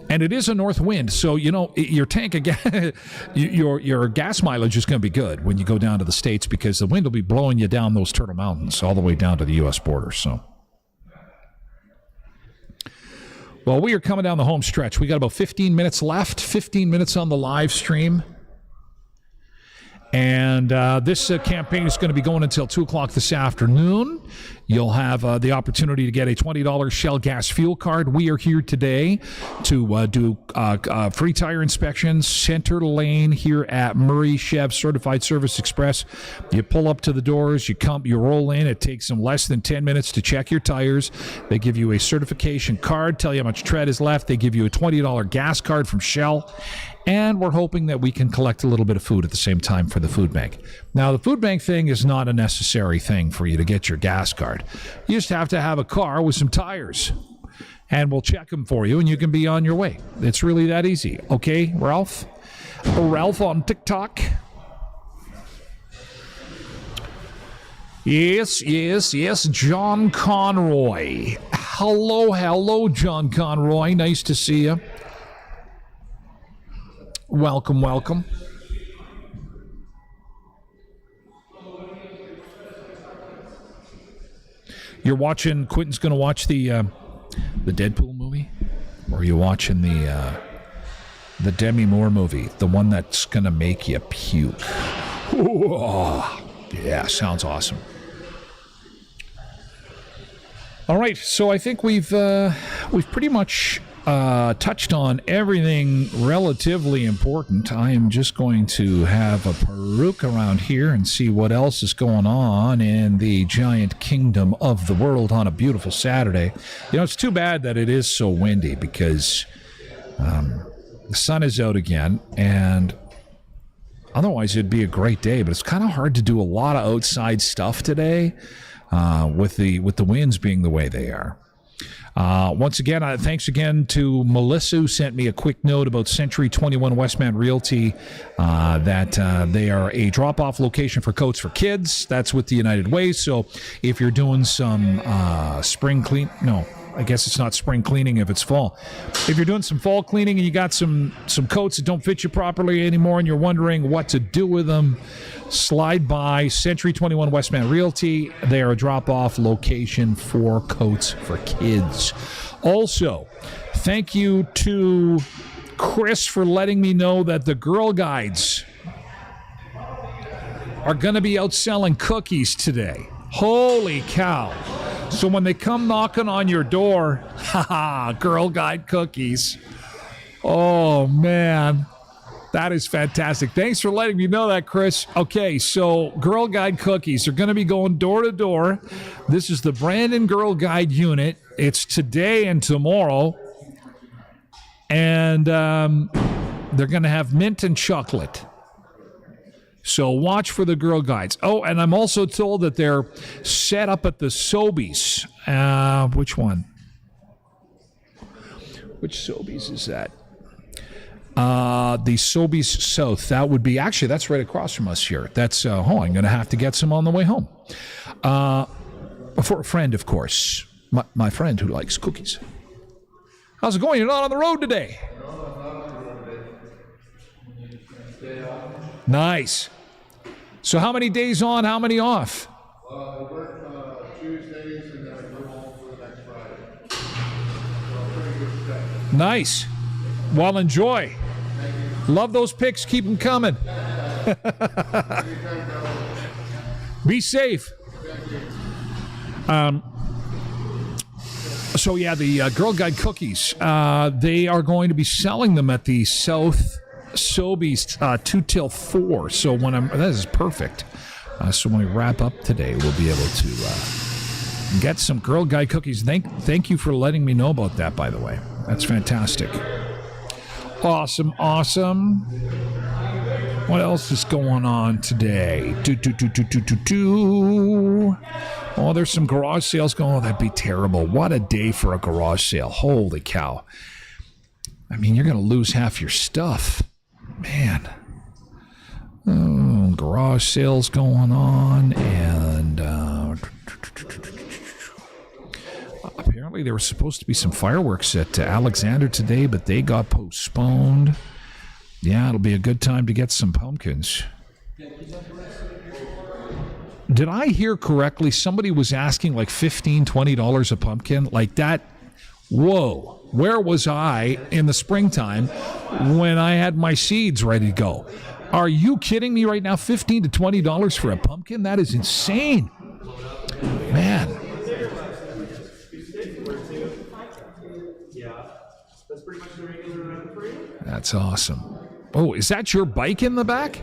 And it is a north wind, so your tank again, your gas mileage is going to be good when you go down to the States because the wind will be blowing you down those Turtle Mountains all the way down to the U.S. border. So, well, we are coming down the home stretch. We got about 15 minutes left. 15 minutes on the live stream. And this campaign is going to be going until 2 o'clock this afternoon. You'll have the opportunity to get a $20 Shell gas fuel card. We are here today to do free tire inspections, center lane here at Murray Chev Certified Service Express. You pull up to the doors, you roll in. It takes them less than 10 minutes to check your tires. They give you a certification card, tell you how much tread is left. They give you a $20 gas card from Shell. And we're hoping that we can collect a little bit of food at the same time for the food bank. Now, the food bank thing is not a necessary thing for you to get your gas card. You just have to have a car with some tires. And we'll check them for you, and you can be on your way. It's really that easy. Okay, Ralph? Ralph on TikTok. Yes, John Conroy. Hello, John Conroy. Nice to see you. Welcome. You're watching, Quentin's going to watch the Deadpool movie? Or are you watching the Demi Moore movie? The one that's going to make you puke. Oh, yeah, sounds awesome. All right, so I think we've pretty much touched on everything relatively important. I am just going to have a peruk around here and see what else is going on in the giant kingdom of the world on a beautiful Saturday. It's too bad that it is so windy because the sun is out again, and otherwise it'd be a great day, but it's kind of hard to do a lot of outside stuff today with the winds being the way they are. Once again, thanks again to Melissa, who sent me a quick note about Century 21 Westman Realty, that they are a drop-off location for coats for kids. That's with the United Way. So if you're doing some spring clean, no, I guess it's not spring cleaning if it's fall. If you're doing some fall cleaning and you got some coats that don't fit you properly anymore and you're wondering what to do with them, slide by Century 21 Westman Realty. They are a drop-off location for coats for kids. Also, thank you to Chris for letting me know that the Girl Guides are going to be out selling cookies today. Holy cow. So when they come knocking on your door, Girl Guide cookies. Oh, man. That is fantastic. Thanks for letting me know that, Chris. Okay, so Girl Guide cookies are going to be going door to door. This is the Brandon Girl Guide unit. It's today and tomorrow. And they're going to have mint and chocolate. So watch for the Girl Guides. Oh, and I'm also told that they're set up at the Sobeys. Which one? Which Sobeys is that? the Sobeys South. That would be, actually, that's right across from us here. That's, I'm going to have to get some on the way home. For a friend, of course. My friend who likes cookies. How's it going? You're not on the road today. Nice. So how many days on, how many off? I work Tuesdays and then I go home for the next Friday. Nice. Well, enjoy. Love those pics. Keep them coming. Be safe. So, yeah, the Girl Guide cookies, they are going to be selling them at the South Sobeys 2 till 4. So that is perfect. So when we wrap up today, we'll be able to get some Girl Guide cookies. Thank you for letting me know about that, by the way. That's fantastic. Awesome. What else is going on today? Oh, there's some garage sales going on. That'd be terrible. What a day for a garage sale. Holy cow. I mean, you're going to lose half your stuff. Man. Oh, garage sales going on. And apparently there was supposed to be some fireworks at Alexander today, but they got postponed. Yeah, it'll be a good time to get some pumpkins. Did I hear correctly? Somebody was asking like $15, $20 a pumpkin? Like that? Whoa. Where was I in the springtime when I had my seeds ready to go? Are you kidding me right now? $15 to $20 for a pumpkin? That is insane. Man. That's awesome. Oh, is that your bike in the back?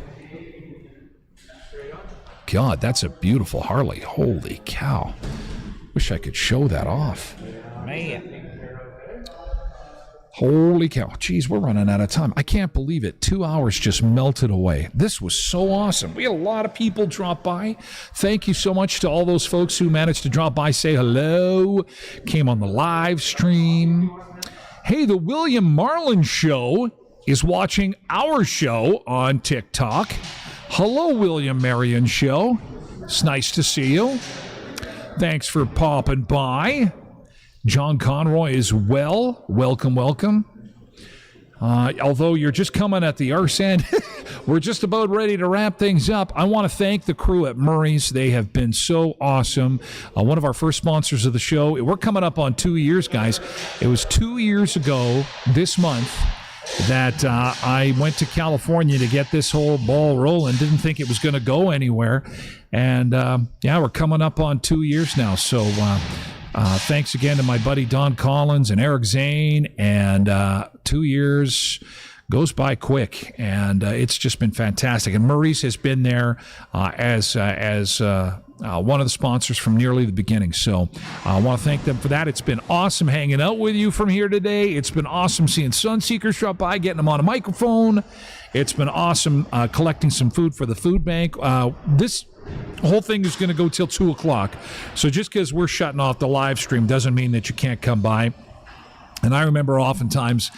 God, that's a beautiful Harley. Holy cow. Wish I could show that off. Man. Holy cow. Geez, we're running out of time. I can't believe it. 2 hours just melted away. This was so awesome. We had a lot of people drop by. Thank you so much to all those folks who managed to drop by, say hello, came on the live stream. Hey, the William Marlin Show is watching our show on TikTok. Hello, William Marion Show. It's nice to see you. Thanks for popping by. John Conroy as well. Welcome. Although you're just coming at the arse end, we're just about ready to wrap things up. I want to thank the crew at Murray's. They have been so awesome. One of our first sponsors of the show. We're coming up on 2 years, guys. It was 2 years ago this month that I went to California to get this whole ball rolling. Didn't think it was going to go anywhere. And, we're coming up on 2 years now. So thanks again to my buddy Don Collins and Eric Zane. And 2 years goes by quick. And it's just been fantastic. And Maurice has been there as one of the sponsors from nearly the beginning. So I want to thank them for that. It's been awesome hanging out with you from here today. It's been awesome seeing Sunseekers drop by, getting them on a microphone. It's been awesome collecting some food for the food bank. This whole thing is going to go till 2 o'clock. So just because we're shutting off the live stream doesn't mean that you can't come by. And I remember oftentimes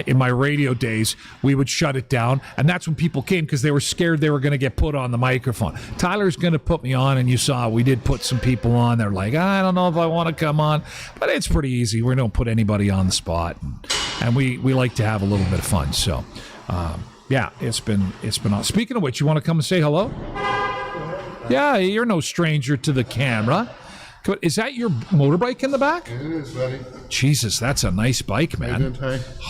in my radio days, we would shut it down. And that's when people came because they were scared they were going to get put on the microphone. Tyler's going to put me on, and you saw we did put some people on. They're like, I don't know if I want to come on. But it's pretty easy. We don't put anybody on the spot. And we like to have a little bit of fun. So, it's been awesome. Speaking of which, you want to come and say hello? Yeah, you're no stranger to the camera. Is that your motorbike in the back? It is, buddy. Jesus, that's a nice bike, man.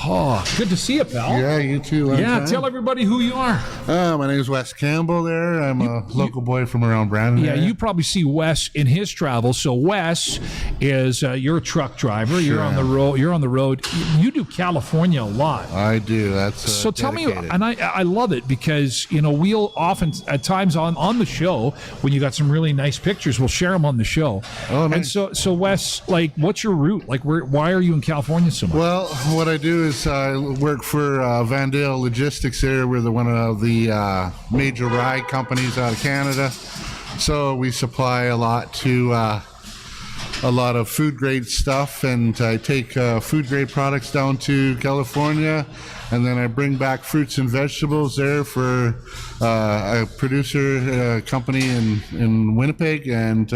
Oh, good to see you, pal. Yeah, you too. Tell everybody who you are. My name is Wes Campbell there. I'm a local boy from around Brandon. Yeah, you probably see Wes in his travels. So Wes is, you're a truck driver. Sure you're on the road. You're on the road. You do California a lot. I do. That's so tell dedicated. Me, and I love it because, we'll often, at times on the show, when you got some really nice pictures, we'll share them on the show. Oh, nice. And so Wes, like, what's your route? Like, why are you in California so much? Well, what I do is I work for Vandale Logistics there. We're one of the major ride companies out of Canada. So we supply a lot to a lot of food grade stuff, and I take food grade products down to California, and then I bring back fruits and vegetables there for a producer company in Winnipeg, and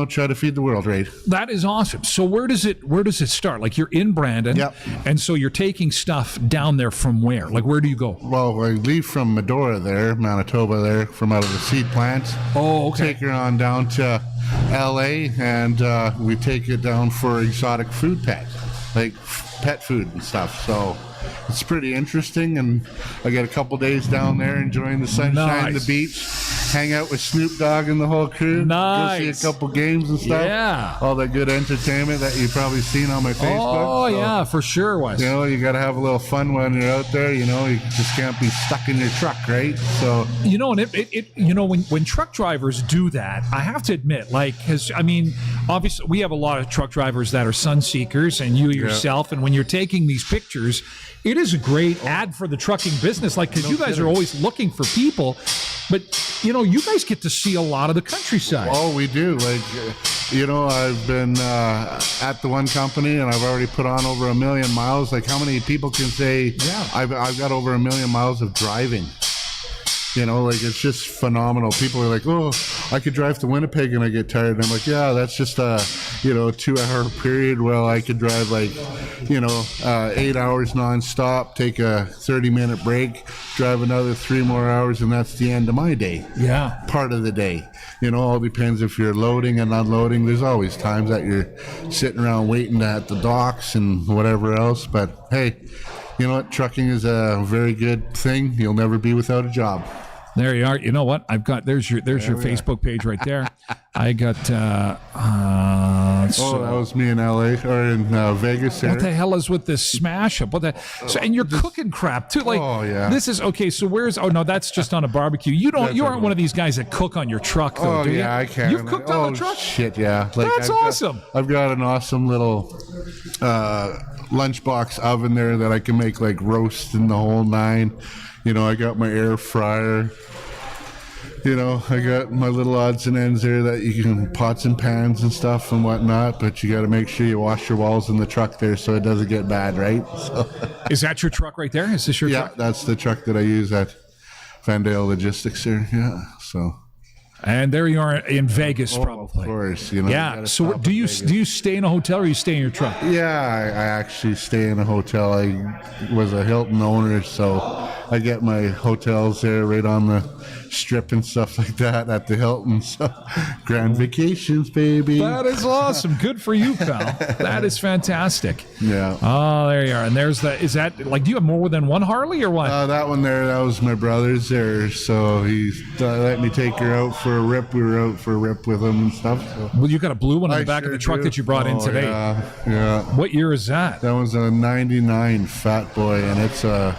try to feed the world, right? That is awesome. So where does it start? Like, you're in Brandon, and so you're taking stuff down there from where? Like, where do you go? Well, I leave from Medora there, Manitoba there, from out of the seed plants. Oh, okay. Take her on down to LA, and we take it down for exotic food pets, like pet food and stuff. So it's pretty interesting, and I got a couple days down there enjoying the sunshine, the beach, hang out with Snoop Dogg and the whole crew. Nice. Go see a couple games and stuff. Yeah. All that good entertainment that you've probably seen on my Facebook. Oh, yeah, for sure, Wes. You got to have a little fun when you're out there. You just can't be stuck in your truck, right? So and when truck drivers do that, I have to admit, obviously we have a lot of truck drivers that are sun seekers, and you yourself, and when you're taking these pictures, it is a great ad for the trucking business, because you guys are always looking for people, but you guys get to see a lot of the countryside. Oh, we do. I've been at the one company, and I've already put on over 1 million miles. Like, how many people can say, I've got over 1 million miles of driving? It's just phenomenal. People are like, oh, I could drive to Winnipeg and I get tired. And I'm like, yeah, that's just a, 2-hour period. Well, I could drive 8 hours nonstop, take a 30-minute break, drive another 3 more hours, and that's the end of my day. Yeah. Part of the day. All depends if you're loading and unloading. There's always times that you're sitting around waiting at the docks and whatever else. But hey, you know what? Trucking is a very good thing. You'll never be without a job. There you are. You know what? I've got there's your Facebook page right there. I got that was me in LA or in Vegas. What the hell is with this smash up? And you're cooking crap too. This is okay. So that's just on a barbecue. You aren't one of these guys that cook on your truck though, do you? I can. You've cooked on the truck? Shit, yeah. That's awesome. I've got an awesome little lunchbox oven there that I can make roast in the whole nine. I got my air fryer. I got my little odds and ends there that you can pots and pans and stuff and whatnot, but you got to make sure you wash your walls in the truck there so it doesn't get bad, right? So. Is that your truck right there? Is this your truck? Yeah, that's the truck that I use at Vandale Logistics there. Yeah, so. And there you are in Vegas, probably. Of course, Yeah. So do you stay in a hotel or you stay in your truck? Yeah, I actually stay in a hotel. I was a Hilton owner, so I get my hotels there right on the strip and stuff like that at the Hilton. So grand vacations, baby. That is awesome. Good for you, pal. That is fantastic. Yeah. Oh, there you are. And do you have more than one Harley or what? That one there, that was my brother's there. So he let me take her out for a rip. We were out for a rip with him and stuff. So. Well, you got a blue one in the back of the truck that you brought in today. Yeah. What year is that? That was a 99 Fat Boy, and it's a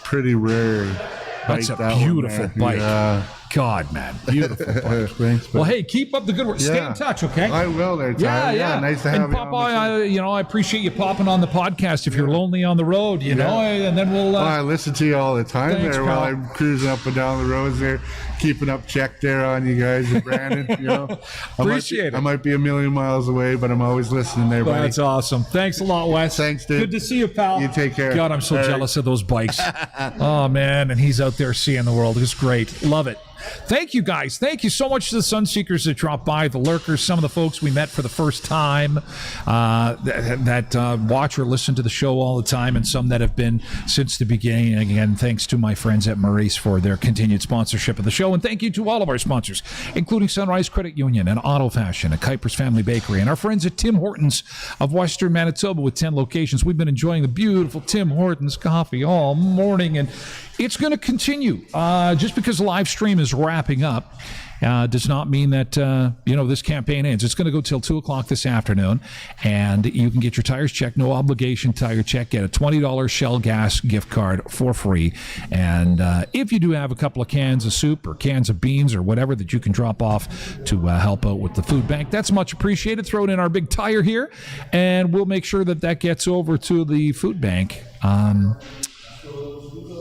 pretty rare bike. That's a beautiful bike. Yeah. God, man. Beautiful bike. Thanks, well, hey, keep up the good work. Stay in touch, okay? I will there, Tyler. Yeah. Nice to have you Papa, on the show. I appreciate you popping on the podcast if you're lonely on the road, and then we'll... I listen to you all the time. Thanks, while pal. I'm cruising up and down the roads there, keeping up check there on you guys and Brandon. Appreciate it. I might be a million miles away, but I'm always listening there, buddy. That's awesome. Thanks a lot, Wes. Thanks, dude. Good to see you, pal. You take care. God, I'm so jealous of those bikes. Oh, man, and he's out there seeing the world. It's great. Love it. Thank you, guys. Thank you so much to the Sunseekers that dropped by, the Lurkers, some of the folks we met for the first time that watch or listen to the show all the time, and some that have been since the beginning. Again, thanks to my friends at Maurice for their continued sponsorship of the show, and thank you to all of our sponsors, including Sunrise Credit Union and Auto Fashion and Kuiper's Family Bakery, and our friends at Tim Hortons of Western Manitoba with 10 locations. We've been enjoying the beautiful Tim Hortons coffee all morning, and it's going to continue. Just because the live stream is wrapping up does not mean that this campaign ends. It's going to go till 2 o'clock this afternoon, and you can get your tires checked, no obligation tire check. Get a $20 Shell gas gift card for free, and if you do have a couple of cans of soup or cans of beans or whatever that you can drop off to help out with the food bank, that's much appreciated. Throw it in our big tire here, and we'll make sure that gets over to the food bank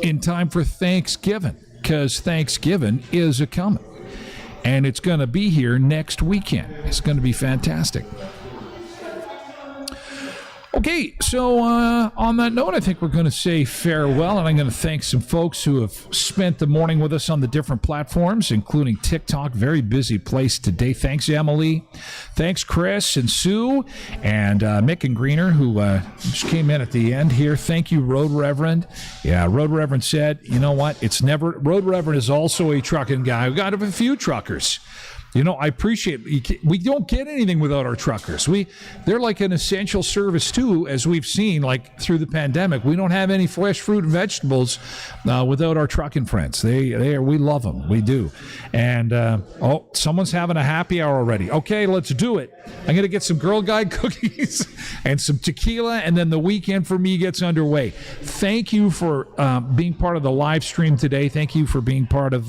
in time for Thanksgiving, because Thanksgiving is a coming. and it's going to be here next weekend. It's going to be fantastic. Okay, so on that note, I think we're going to say farewell, and I'm going to thank some folks who have spent the morning with us on the different platforms, including TikTok. Very busy place today. Thanks, Emily. Thanks, Chris and Sue, and Mick and Greener, who just came in at the end here. Thank you, Road Reverend. Yeah, Road Reverend said, you know what? Road Reverend is also a trucking guy. We've got a few truckers. You know, I appreciate it. We don't get anything without our truckers. They're like an essential service too, as we've seen, like through the pandemic. We don't have any fresh fruit and vegetables without our trucking friends. We love them. We do. And someone's having a happy hour already. Okay, let's do it. I'm gonna get some Girl Guide cookies and some tequila, and then the weekend for me gets underway. Thank you for being part of the live stream today. Thank you for being part of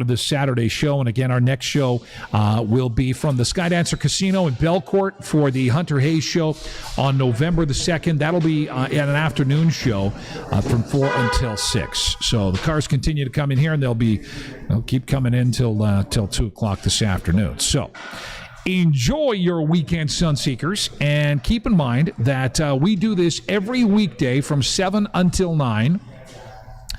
this Saturday show. And again, our next show will be from the Skydancer Casino in Belcourt for the Hunter Hayes show on November the 2nd. That'll be an afternoon show from 4 until 6. So the cars continue to come in here, and they'll keep coming in till 2 o'clock this afternoon. So enjoy your weekend, Sunseekers, and keep in mind that we do this every weekday from 7 until 9.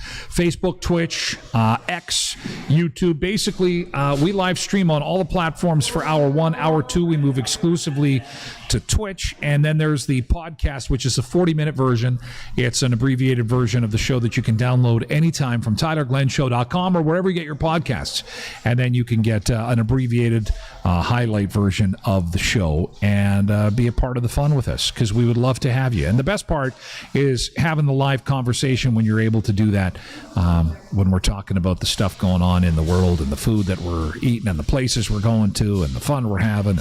Facebook, Twitch, X, YouTube. Basically, we live stream on all the platforms for hour 1. Hour 2, we move exclusively to Twitch. And then there's the podcast, which is a 40-minute version. It's an abbreviated version of the show that you can download anytime from TylerGlenShow.com or wherever you get your podcasts. And then you can get an abbreviated highlight version of the show and be a part of the fun with us, because we would love to have you. And the best part is having the live conversation when you're able to do that, when we're talking about the stuff going on in the world and the food that we're eating and the places we're going to and the fun we're having.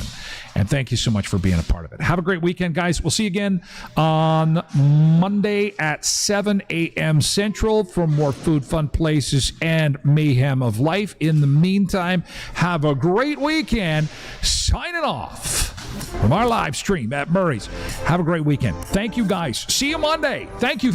And thank you so much for being a part of it. Have a great weekend, guys. We'll see you again on Monday at 7 a.m. Central for more food, fun places, and mayhem of life. In the meantime, have a great weekend. Signing off from our live stream at Murray's. Have a great weekend. Thank you, guys. See you Monday. Thank you.